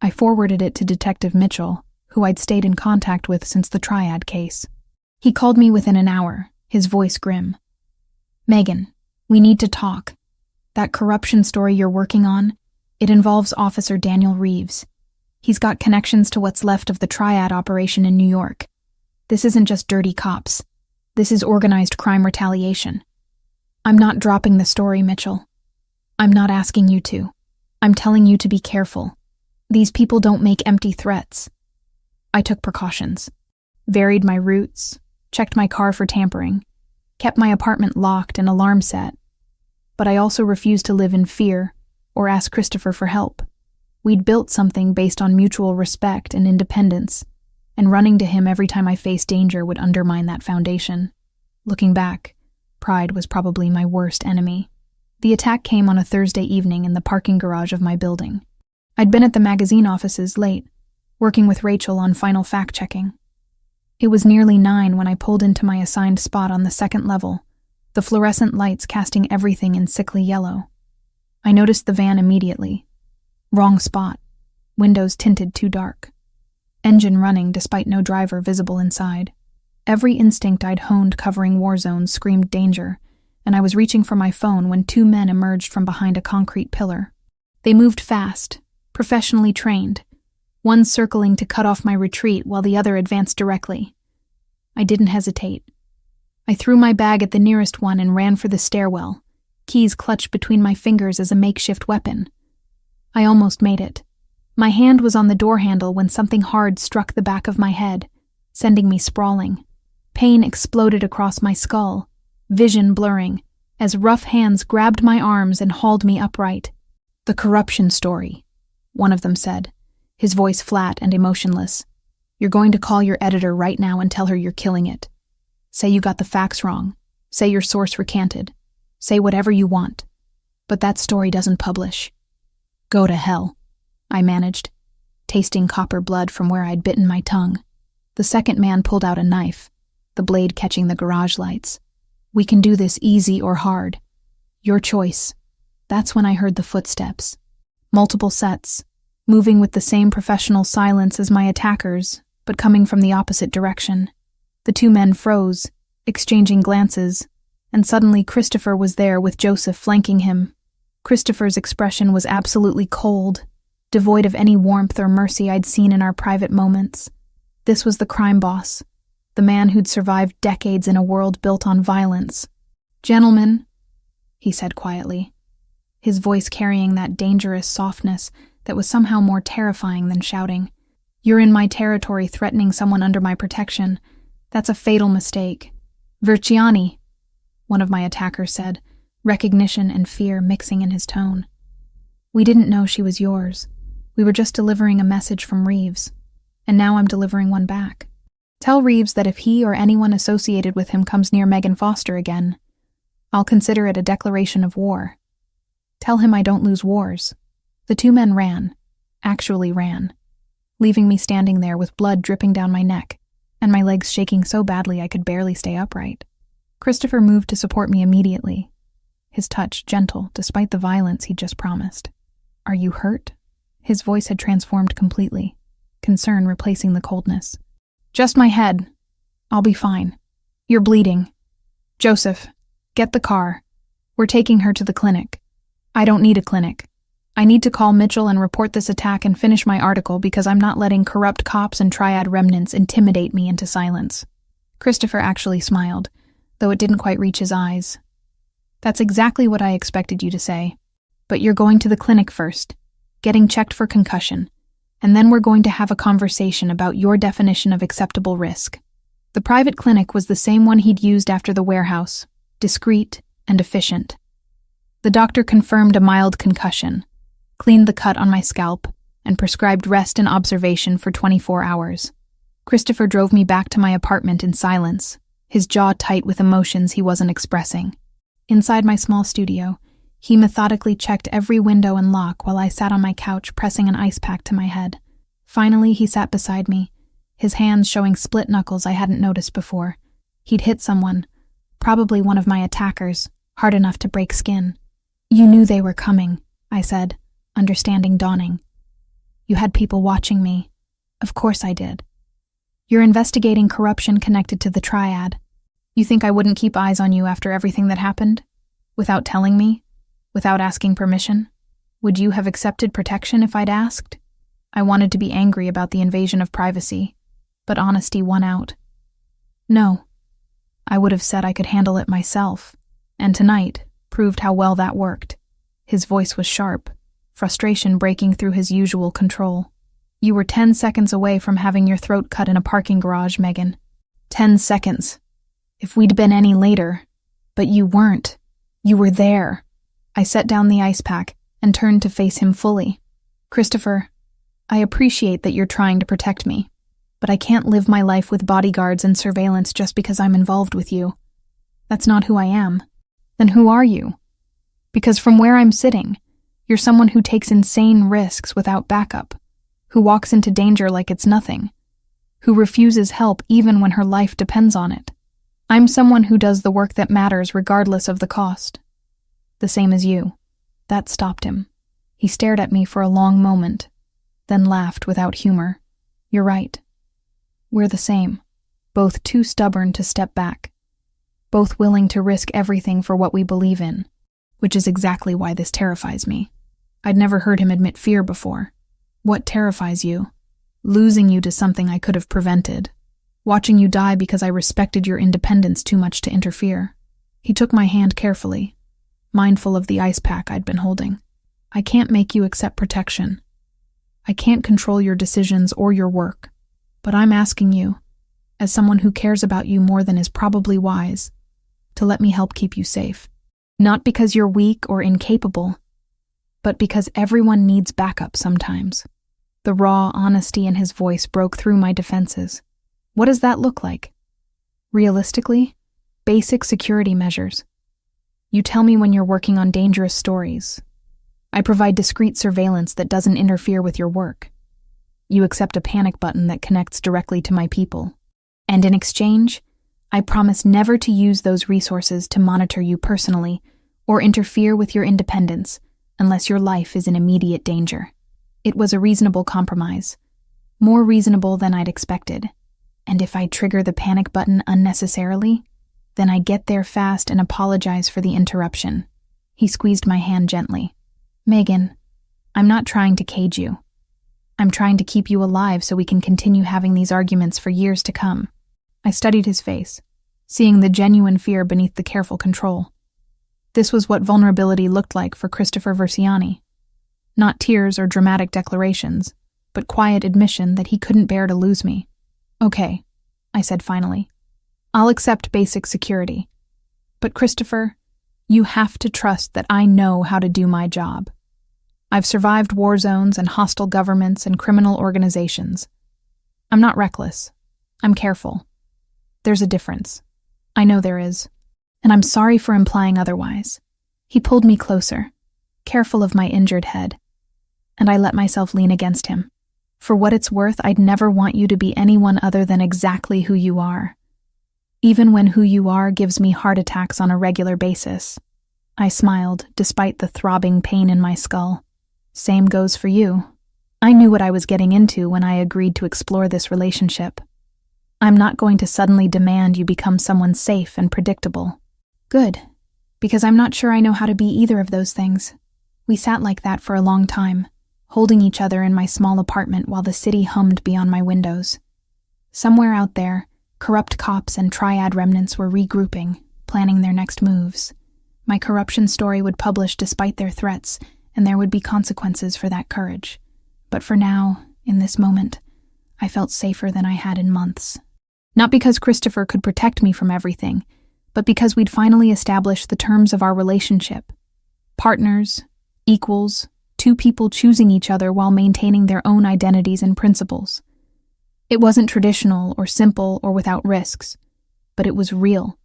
I forwarded it to Detective Mitchell, who I'd stayed in contact with since the Triad case. He called me within an hour, his voice grim. "Megan, we need to talk. That corruption story you're working on, it involves Officer Daniel Reeves. He's got connections to what's left of the Triad operation in New York. This isn't just dirty cops. This is organized crime retaliation. I'm not dropping the story, Mitchell. I'm not asking you to. I'm telling you to be careful. These people don't make empty threats. I took precautions, varied my routes, checked my car for tampering, kept my apartment locked and alarm set. But I also refused to live in fear or ask Christopher for help. We'd built something based on mutual respect and independence, and running to him every time I faced danger would undermine that foundation. Looking back, pride was probably my worst enemy. The attack came on a Thursday evening in the parking garage of my building. I'd been at the magazine offices late, working with Rachel on final fact-checking. It was nearly 9 when I pulled into my assigned spot on the second level, the fluorescent lights casting everything in sickly yellow. I noticed the van immediately. Wrong spot. Windows tinted too dark. Engine running despite no driver visible inside. Every instinct I'd honed covering war zones screamed danger, and I was reaching for my phone when 2 men emerged from behind a concrete pillar. They moved fast, professionally trained, one circling to cut off my retreat while the other advanced directly. I didn't hesitate. I threw my bag at the nearest one and ran for the stairwell, keys clutched between my fingers as a makeshift weapon. I almost made it. My hand was on the door handle when something hard struck the back of my head, sending me sprawling. Pain exploded across my skull, vision blurring, as rough hands grabbed my arms and hauled me upright. "The corruption story," one of them said, his voice flat and emotionless. "You're going to call your editor right now and tell her you're killing it. Say you got the facts wrong. Say your source recanted. Say whatever you want. But that story doesn't publish." "Go to hell," I managed, tasting copper blood from where I'd bitten my tongue. The second man pulled out a knife, the blade catching the garage lights. "We can do this easy or hard. Your choice." That's when I heard the footsteps. Multiple sets, moving with the same professional silence as my attackers, but coming from the opposite direction. The 2 men froze, exchanging glances, and suddenly Christopher was there with Joseph flanking him. Christopher's expression was absolutely cold, devoid of any warmth or mercy I'd seen in our private moments. This was the crime boss, the man who'd survived decades in a world built on violence. "Gentlemen," he said quietly, his voice carrying that dangerous softness that was somehow more terrifying than shouting. "You're in my territory threatening someone under my protection. That's a fatal mistake." "Verciani," one of my attackers said, recognition and fear mixing in his tone. "We didn't know she was yours. We were just delivering a message from Reeves, and now I'm delivering one back. Tell Reeves that if he or anyone associated with him comes near Megan Foster again, I'll consider it a declaration of war. Tell him I don't lose wars." The 2 men ran, actually ran, leaving me standing there with blood dripping down my neck and my legs shaking so badly I could barely stay upright. Christopher moved to support me immediately, his touch gentle despite the violence he'd just promised. "Are you hurt?" His voice had transformed completely, concern replacing the coldness. "Just my head. I'll be fine. You're bleeding. Joseph, get the car. We're taking her to the clinic." "I don't need a clinic. I need to call Mitchell and report this attack and finish my article because I'm not letting corrupt cops and triad remnants intimidate me into silence." Christopher actually smiled, though it didn't quite reach his eyes. "That's exactly what I expected you to say. But you're going to the clinic first, getting checked for concussion, and then we're going to have a conversation about your definition of acceptable risk." The private clinic was the same one he'd used after the warehouse, discreet and efficient. The doctor confirmed a mild concussion, cleaned the cut on my scalp, and prescribed rest and observation for 24 hours. Christopher drove me back to my apartment in silence, his jaw tight with emotions he wasn't expressing. Inside my small studio, he methodically checked every window and lock while I sat on my couch pressing an ice pack to my head. Finally, he sat beside me, his hands showing split knuckles I hadn't noticed before. He'd hit someone, probably one of my attackers, hard enough to break skin. "You knew they were coming," I said, understanding dawning. "You had people watching me." "Of course I did. You're investigating corruption connected to the triad. You think I wouldn't keep eyes on you after everything that happened? Without telling me? Without asking permission? Would you have accepted protection if I'd asked?" I wanted to be angry about the invasion of privacy, but honesty won out. "No. I would have said I could handle it myself, and tonight proved how well that worked." His voice was sharp, frustration breaking through his usual control. "You were 10 seconds away from having your throat cut in a parking garage, Megan. 10 seconds. If we'd been any later. But you weren't. You were there." I set down the ice pack and turned to face him fully. "Christopher, I appreciate that you're trying to protect me, but I can't live my life with bodyguards and surveillance just because I'm involved with you. That's not who I am." "Then who are you?" "Because from where I'm sitting, you're someone who takes insane risks without backup, who walks into danger like it's nothing, who refuses help even when her life depends on it. I'm someone who does the work that matters regardless of the cost. The same as you." That stopped him. He stared at me for a long moment, then laughed without humor. "You're right. We're the same. Both too stubborn to step back. Both willing to risk everything for what we believe in, which is exactly why this terrifies me." I'd never heard him admit fear before. "What terrifies you?" "Losing you to something I could have prevented. Watching you die because I respected your independence too much to interfere." He took my hand carefully, mindful of the ice pack I'd been holding. "I can't make you accept protection. I can't control your decisions or your work. But I'm asking you, as someone who cares about you more than is probably wise, to let me help keep you safe. Not because you're weak or incapable, but because everyone needs backup sometimes." The raw honesty in his voice broke through my defenses. "What does that look like?" "Realistically, basic security measures. You tell me when you're working on dangerous stories. I provide discreet surveillance that doesn't interfere with your work. You accept a panic button that connects directly to my people. And in exchange, I promise never to use those resources to monitor you personally or interfere with your independence unless your life is in immediate danger." It was a reasonable compromise, more reasonable than I'd expected. And if I trigger the panic button unnecessarily, then I get there fast and apologize for the interruption. He squeezed my hand gently. "Megan, I'm not trying to cage you. I'm trying to keep you alive so we can continue having these arguments for years to come." I studied his face, seeing the genuine fear beneath the careful control. This was what vulnerability looked like for Christopher Versiani. Not tears or dramatic declarations, but quiet admission that he couldn't bear to lose me. "Okay," I said finally. "I'll accept basic security. But Christopher, you have to trust that I know how to do my job. I've survived war zones and hostile governments and criminal organizations. I'm not reckless. I'm careful. There's a difference. I know there is. And I'm sorry for implying otherwise." He pulled me closer, careful of my injured head, and I let myself lean against him. "For what it's worth, I'd never want you to be anyone other than exactly who you are. Even when who you are gives me heart attacks on a regular basis." I smiled, despite the throbbing pain in my skull. "Same goes for you." I knew what I was getting into when I agreed to explore this relationship. I'm not going to suddenly demand you become someone safe and predictable. "Good, because I'm not sure I know how to be either of those things." We sat like that for a long time, holding each other in my small apartment while the city hummed beyond my windows. Somewhere out there, corrupt cops and triad remnants were regrouping, planning their next moves. My corruption story would publish despite their threats, and there would be consequences for that courage. But for now, in this moment, I felt safer than I had in months. Not because Christopher could protect me from everything, but because we'd finally established the terms of our relationship. Partners, equals, two people choosing each other while maintaining their own identities and principles. It wasn't traditional or simple or without risks, but it was real,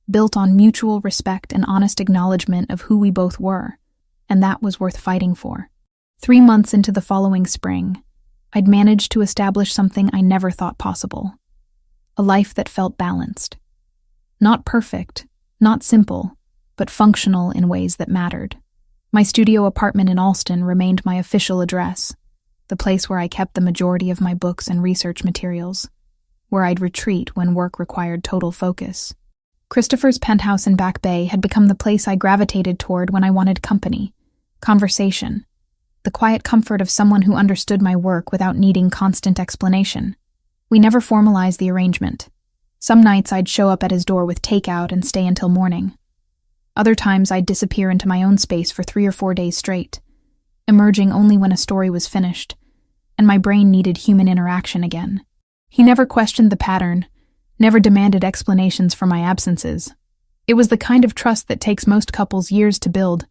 built on mutual respect and honest acknowledgement of who we both were, and that was worth fighting for. 3 months into the following spring, I'd managed to establish something I never thought possible. A life that felt balanced. Not perfect, not simple, but functional in ways that mattered. My studio apartment in Alston remained my official address, the place where I kept the majority of my books and research materials, where I'd retreat when work required total focus. Christopher's penthouse in Back Bay had become the place I gravitated toward when I wanted company, conversation, the quiet comfort of someone who understood my work without needing constant explanation. We never formalized the arrangement. Some nights I'd show up at his door with takeout and stay until morning. Other times I'd disappear into my own space for 3 or 4 days straight. emerging only when a story was finished, and my brain needed human interaction again. He never questioned the pattern, never demanded explanations for my absences. It was the kind of trust that takes most couples years to build,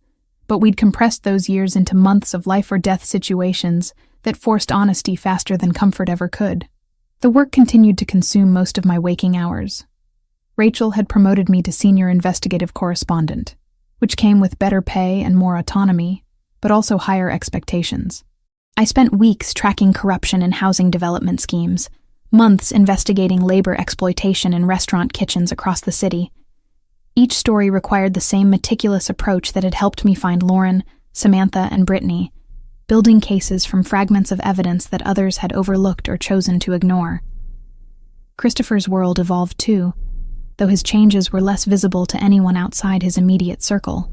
but we'd compressed those years into months of life-or-death situations that forced honesty faster than comfort ever could. The work continued to consume most of my waking hours. Rachel had promoted me to senior investigative correspondent, which came with better pay and more autonomy, but also higher expectations. I spent weeks tracking corruption in housing development schemes, months investigating labor exploitation in restaurant kitchens across the city. Each story required the same meticulous approach that had helped me find Lauren, Samantha, and Brittany, building cases from fragments of evidence that others had overlooked or chosen to ignore. Christopher's world evolved too, though his changes were less visible to anyone outside his immediate circle.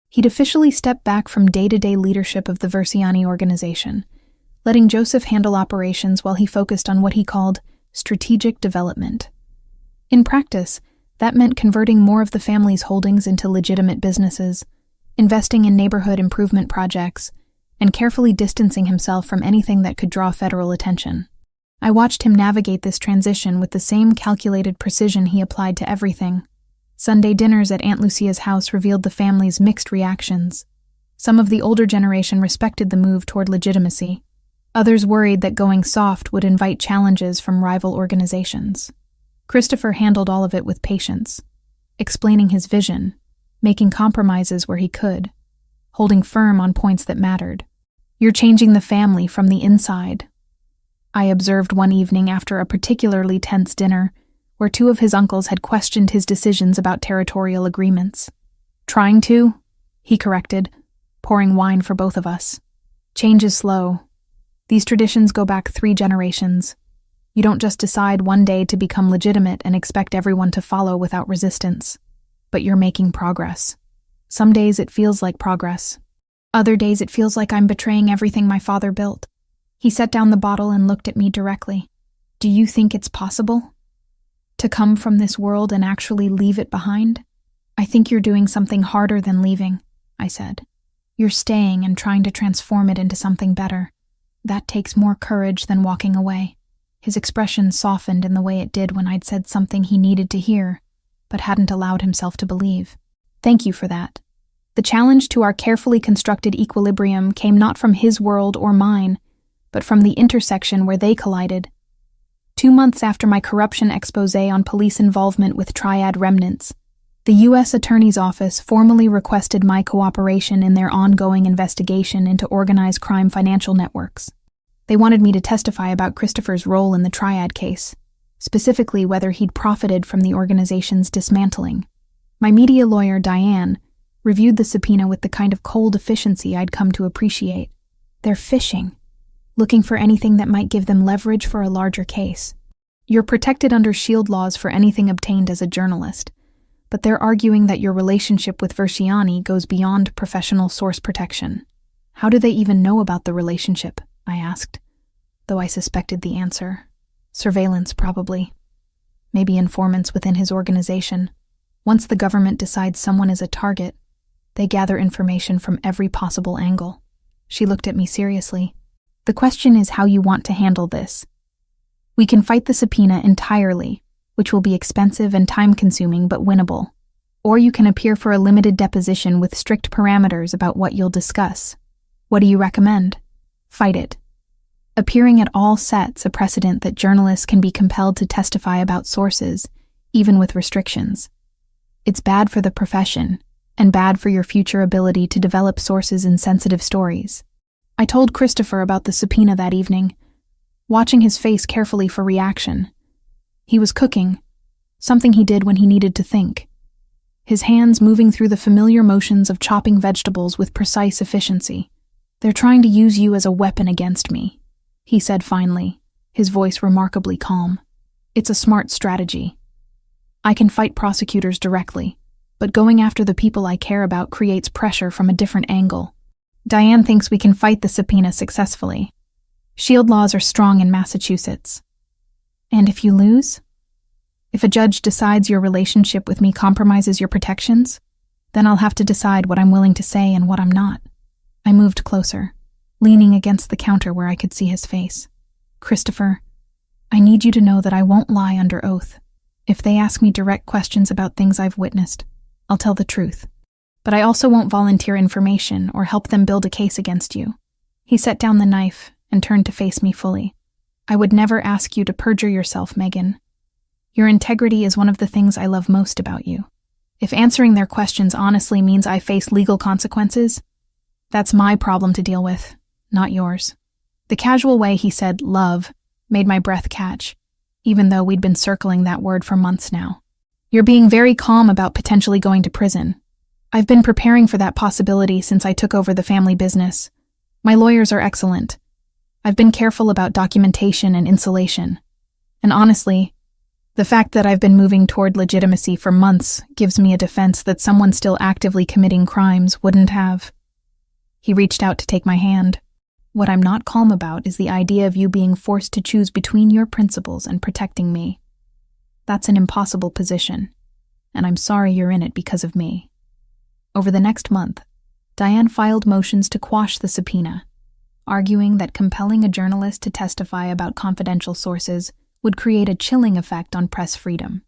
He'd officially stepped back from day-to-day leadership of the Versiani organization, letting Joseph handle operations while he focused on what he called strategic development. In practice, that meant converting more of the family's holdings into legitimate businesses, investing in neighborhood improvement projects, and carefully distancing himself from anything that could draw federal attention. I watched him navigate this transition with the same calculated precision he applied to everything. Sunday dinners at Aunt Lucia's house revealed the family's mixed reactions. Some of the older generation respected the move toward legitimacy. Others worried that going soft would invite challenges from rival organizations. Christopher handled all of it with patience, explaining his vision, making compromises where he could, holding firm on points that mattered. "You're changing the family from the inside," I observed one evening after a particularly tense dinner, where two of his uncles had questioned his decisions about territorial agreements. "Trying to," he corrected, pouring wine for both of us. "Change is slow. These traditions go back 3 generations. You don't just decide one day to become legitimate and expect everyone to follow without resistance. But you're making progress. Some days it feels like progress. Other days it feels like I'm betraying everything my father built." He set down the bottle and looked at me directly. "Do you think it's possible to come from this world and actually leave it behind?" "I think you're doing something harder than leaving," I said. "You're staying and trying to transform it into something better. That takes more courage than walking away." His expression softened in the way it did when I'd said something he needed to hear, but hadn't allowed himself to believe. "Thank you for that." The challenge to our carefully constructed equilibrium came not from his world or mine, but from the intersection where they collided. 2 months after my corruption expose on police involvement with Triad remnants, the U.S. Attorney's Office formally requested my cooperation in their ongoing investigation into organized crime financial networks. They wanted me to testify about Christopher's role in the Triad case, specifically whether he'd profited from the organization's dismantling. My media lawyer, Diane, reviewed the subpoena with the kind of cold efficiency I'd come to appreciate. They're fishing, looking for anything that might give them leverage for a larger case. You're protected under SHIELD laws for anything obtained as a journalist, but they're arguing that your relationship with Versiani goes beyond professional source protection. "How do they even know about the relationship?" I asked, though I suspected the answer. Surveillance, probably. Maybe informants within his organization. Once the government decides someone is a target, they gather information from every possible angle. She looked at me seriously. "The question is how you want to handle this. We can fight the subpoena entirely, which will be expensive and time-consuming but winnable. Or you can appear for a limited deposition with strict parameters about what you'll discuss. What do you recommend?" "Fight it." Appearing at all sets a precedent that journalists can be compelled to testify about sources, even with restrictions. It's bad for the profession, and bad for your future ability to develop sources in sensitive stories. I told Christopher about the subpoena that evening, watching his face carefully for reaction. He was cooking, something he did when he needed to think. His hands moving through the familiar motions of chopping vegetables with precise efficiency. "They're trying to use you as a weapon against me," he said finally, his voice remarkably calm. "It's a smart strategy. I can fight prosecutors directly, but going after the people I care about creates pressure from a different angle. Diane thinks we can fight the subpoena successfully. SHIELD laws are strong in Massachusetts. And if you lose? If a judge decides your relationship with me compromises your protections, then I'll have to decide what I'm willing to say and what I'm not." I moved closer, leaning against the counter where I could see his face. Christopher, I need you to know that I won't lie under oath. If they ask me direct questions about things I've witnessed, I'll tell the truth. But I also won't volunteer information or help them build a case against you. He set down the knife and turned to face me fully. I would never ask you to perjure yourself, Megan. Your integrity is one of the things I love most about you. If answering their questions honestly means I face legal consequences, that's my problem to deal with, not yours. The casual way he said love made my breath catch, even though we'd been circling that word for months now. You're being very calm about potentially going to prison. I've been preparing for that possibility since I took over the family business. My lawyers are excellent. I've been careful about documentation and insulation. And honestly, the fact that I've been moving toward legitimacy for months gives me a defense that someone still actively committing crimes wouldn't have. He reached out to take my hand. What I'm not calm about is the idea of you being forced to choose between your principles and protecting me. That's an impossible position, and I'm sorry you're in it because of me. Over the next month, Diane filed motions to quash the subpoena, arguing that compelling a journalist to testify about confidential sources would create a chilling effect on press freedom.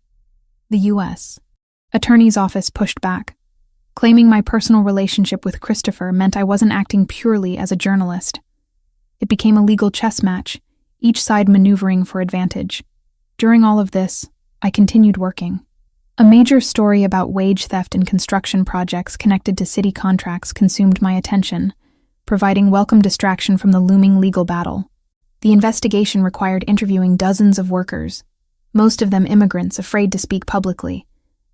The U.S. Attorney's Office pushed back, claiming my personal relationship with Christopher meant I wasn't acting purely as a journalist. It became a legal chess match, each side maneuvering for advantage. During all of this, I continued working. A major story about wage theft in construction projects connected to city contracts consumed my attention, providing welcome distraction from the looming legal battle. The investigation required interviewing dozens of workers, most of them immigrants afraid to speak publicly,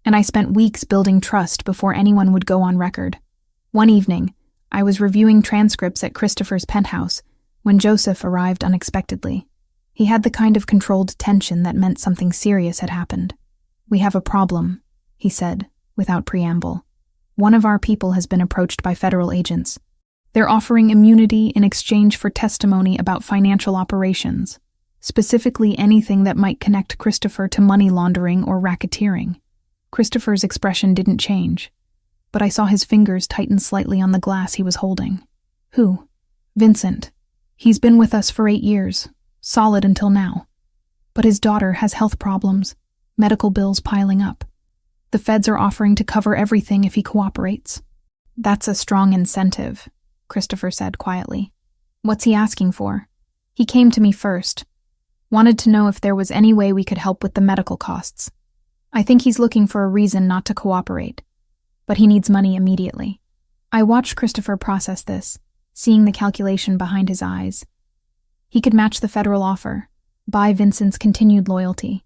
and I spent weeks building trust before anyone would go on record. One evening, I was reviewing transcripts at Christopher's penthouse when Joseph arrived unexpectedly. He had the kind of controlled tension that meant something serious had happened. "We have a problem," he said, without preamble. "One of our people has been approached by federal agents. They're offering immunity in exchange for testimony about financial operations, specifically anything that might connect Christopher to money laundering or racketeering." Christopher's expression didn't change, but I saw his fingers tighten slightly on the glass he was holding. "Who?" "Vincent. He's been with us for 8 years, solid until now. But his daughter has health problems, medical bills piling up. The feds are offering to cover everything if he cooperates." "That's a strong incentive," Christopher said quietly. "What's he asking for?" "He came to me first. Wanted to know if there was any way we could help with the medical costs. I think he's looking for a reason not to cooperate, but he needs money immediately." I watched Christopher process this, seeing the calculation behind his eyes. He could match the federal offer, buy Vincent's continued loyalty,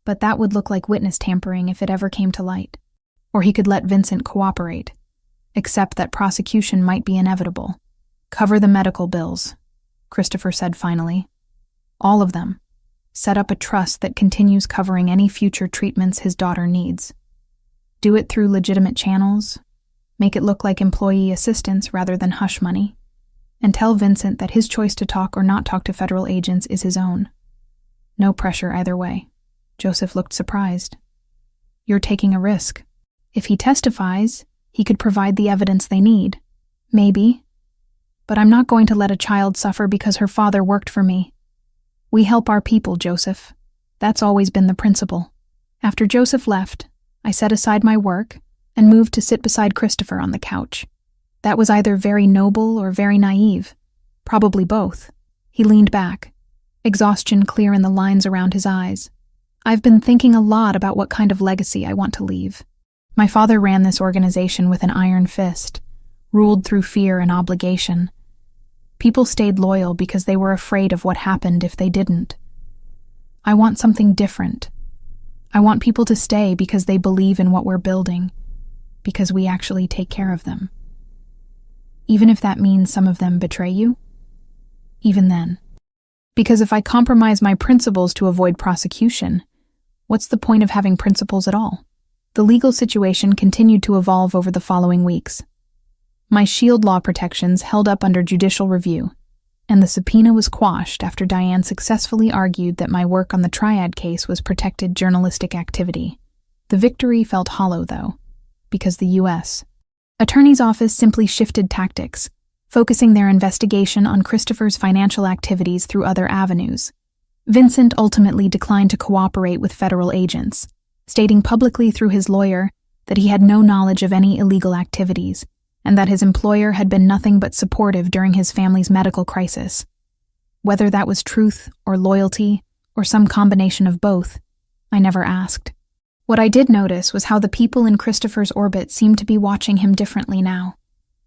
but that would look like witness tampering if it ever came to light. Or he could let Vincent cooperate, accept that prosecution might be inevitable. "Cover the medical bills," Christopher said finally. "All of them. Set up a trust that continues covering any future treatments his daughter needs. Do it through legitimate channels, make it look like employee assistance rather than hush money, and tell Vincent that his choice to talk or not talk to federal agents is his own. No pressure either way." Joseph looked surprised. "You're taking a risk. If he testifies, he could provide the evidence they need. Maybe. But I'm not going to let a child suffer because her father worked for me. We help our people, Joseph. That's always been the principle." After Joseph left, I set aside my work and moved to sit beside Christopher on the couch. That was either very noble or very naive, probably both. He leaned back, exhaustion clear in the lines around his eyes. "I've been thinking a lot about what kind of legacy I want to leave. My father ran this organization with an iron fist, ruled through fear and obligation. People stayed loyal because they were afraid of what happened if they didn't. I want something different. I want people to stay because they believe in what we're building, because we actually take care of them. Even if that means some of them betray you? Even then. Because if I compromise my principles to avoid prosecution, what's the point of having principles at all?" The legal situation continued to evolve over the following weeks. My shield law protections held up under judicial review, and the subpoena was quashed after Diane successfully argued that my work on the Triad case was protected journalistic activity. The victory felt hollow, though, because the U.S. Attorney's Office simply shifted tactics, focusing their investigation on Christopher's financial activities through other avenues. Vincent ultimately declined to cooperate with federal agents, stating publicly through his lawyer that he had no knowledge of any illegal activities and that his employer had been nothing but supportive during his family's medical crisis. Whether that was truth or loyalty or some combination of both, I never asked. What I did notice was how the people in Christopher's orbit seemed to be watching him differently now.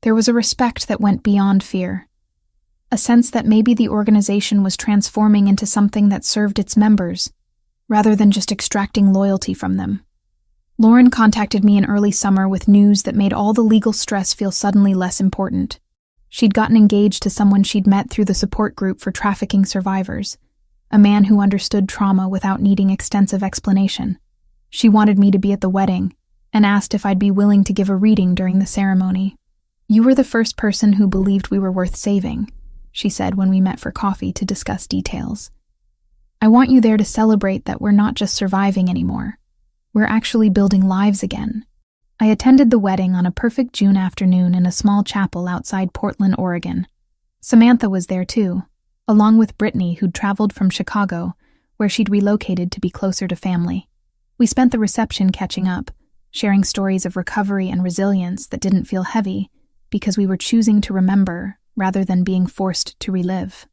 There was a respect that went beyond fear, a sense that maybe the organization was transforming into something that served its members, rather than just extracting loyalty from them. Lauren contacted me in early summer with news that made all the legal stress feel suddenly less important. She'd gotten engaged to someone she'd met through the support group for trafficking survivors, a man who understood trauma without needing extensive explanation. She wanted me to be at the wedding and asked if I'd be willing to give a reading during the ceremony. "You were the first person who believed we were worth saving," she said when we met for coffee to discuss details. "I want you there to celebrate that we're not just surviving anymore. We're actually building lives again." I attended the wedding on a perfect June afternoon in a small chapel outside Portland, Oregon. Samantha was there too, along with Brittany, who'd traveled from Chicago, where she'd relocated to be closer to family. We spent the reception catching up, sharing stories of recovery and resilience that didn't feel heavy because we were choosing to remember rather than being forced to relive.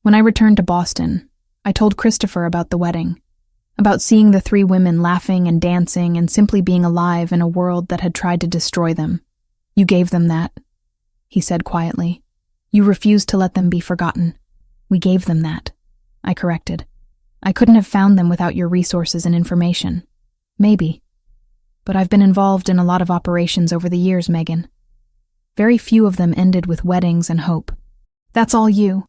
When I returned to Boston, I told Christopher about the wedding, about seeing the three women laughing and dancing and simply being alive in a world that had tried to destroy them. "You gave them that," he said quietly. "You refused to let them be forgotten." "We gave them that," I corrected. "I couldn't have found them without your resources and information." "Maybe. But I've been involved in a lot of operations over the years, Megan. Very few of them ended with weddings and hope." "That's all you."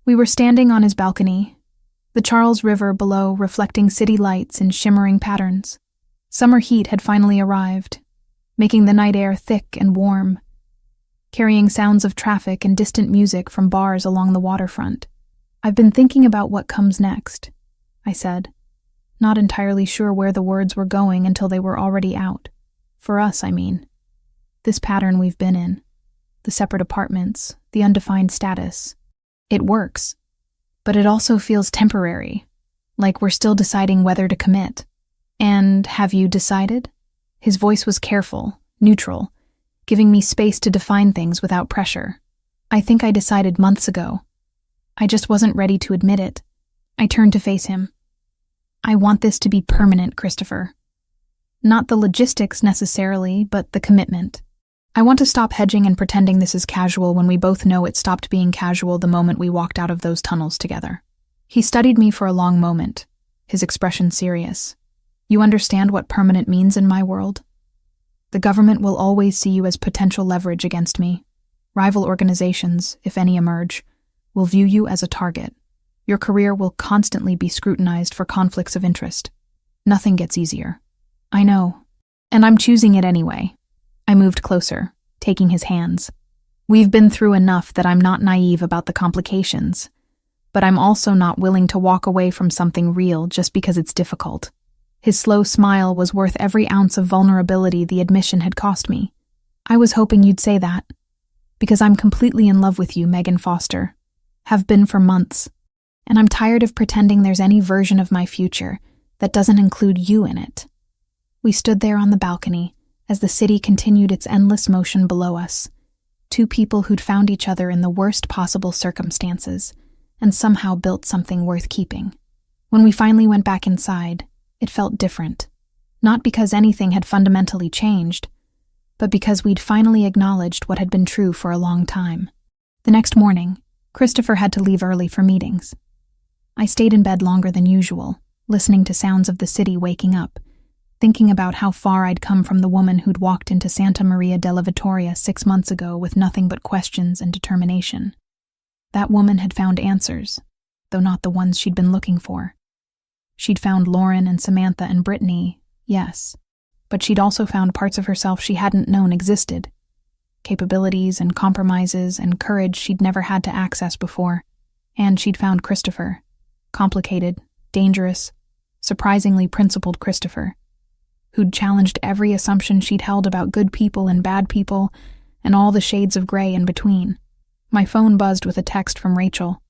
We were standing on his balcony, the Charles River below reflecting city lights in shimmering patterns. Summer heat had finally arrived, making the night air thick and warm, carrying sounds of traffic and distant music from bars along the waterfront. "I've been thinking about what comes next," I said, not entirely sure where the words were going until they were already out. "For us, I mean. This pattern we've been in. The separate apartments, the undefined status. It works. But it also feels temporary, like we're still deciding whether to commit." "And have you decided?" His voice was careful, neutral, giving me space to define things without pressure. "I think I decided months ago. I just wasn't ready to admit it." I turned to face him. "I want this to be permanent, Christopher. Not the logistics necessarily, but the commitment. I want to stop hedging and pretending this is casual when we both know it stopped being casual the moment we walked out of those tunnels together." He studied me for a long moment, his expression serious. "You understand what permanent means in my world? The government will always see you as potential leverage against me. Rival organizations, if any emerge, will view you as a target. Your career will constantly be scrutinized for conflicts of interest. Nothing gets easier." "I know, and I'm choosing it anyway." I moved closer, taking his hands. "We've been through enough that I'm not naive about the complications, but I'm also not willing to walk away from something real just because it's difficult." His slow smile was worth every ounce of vulnerability the admission had cost me. "I was hoping you'd say that, because I'm completely in love with you, Megan Foster. Have been for months, and I'm tired of pretending there's any version of my future that doesn't include you in it." We stood there on the balcony as the city continued its endless motion below us, two people who'd found each other in the worst possible circumstances and somehow built something worth keeping. When we finally went back inside, it felt different, not because anything had fundamentally changed, but because we'd finally acknowledged what had been true for a long time. The next morning, Christopher had to leave early for meetings. I stayed in bed longer than usual, listening to sounds of the city waking up, thinking about how far I'd come from the woman who'd walked into Santa Maria della Vittoria 6 months ago with nothing but questions and determination. That woman had found answers, though not the ones she'd been looking for. She'd found Lauren and Samantha and Brittany, yes, but she'd also found parts of herself she hadn't known existed, capabilities and compromises and courage she'd never had to access before. And she'd found Christopher, complicated, dangerous, surprisingly principled Christopher, who'd challenged every assumption she'd held about good people and bad people and all the shades of gray in between. My phone buzzed with a text from Rachel.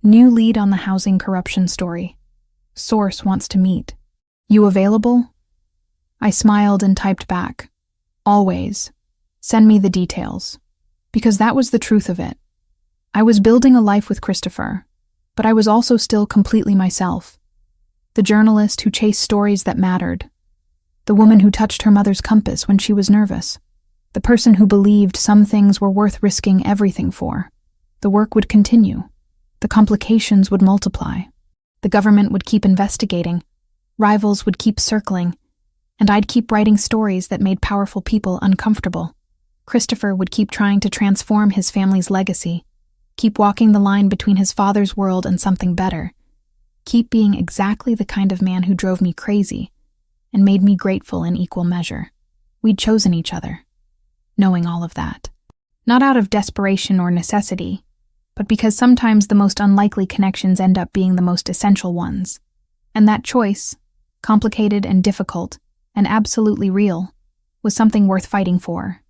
New lead on the housing corruption story. Source wants to meet. You available? I smiled and typed back. Always. Send me the details. Because that was the truth of it. I was building a life with Christopher, but I was also still completely myself. The journalist who chased stories that mattered. The woman who touched her mother's compass when she was nervous. The person who believed some things were worth risking everything for. The work would continue. The complications would multiply. The government would keep investigating. Rivals would keep circling. And I'd keep writing stories that made powerful people uncomfortable. Christopher would keep trying to transform his family's legacy. Keep walking the line between his father's world and something better. Keep being exactly the kind of man who drove me crazy and made me grateful in equal measure. We'd chosen each other, knowing all of that. Not out of desperation or necessity, but because sometimes the most unlikely connections end up being the most essential ones. And that choice, complicated and difficult, and absolutely real, was something worth fighting for.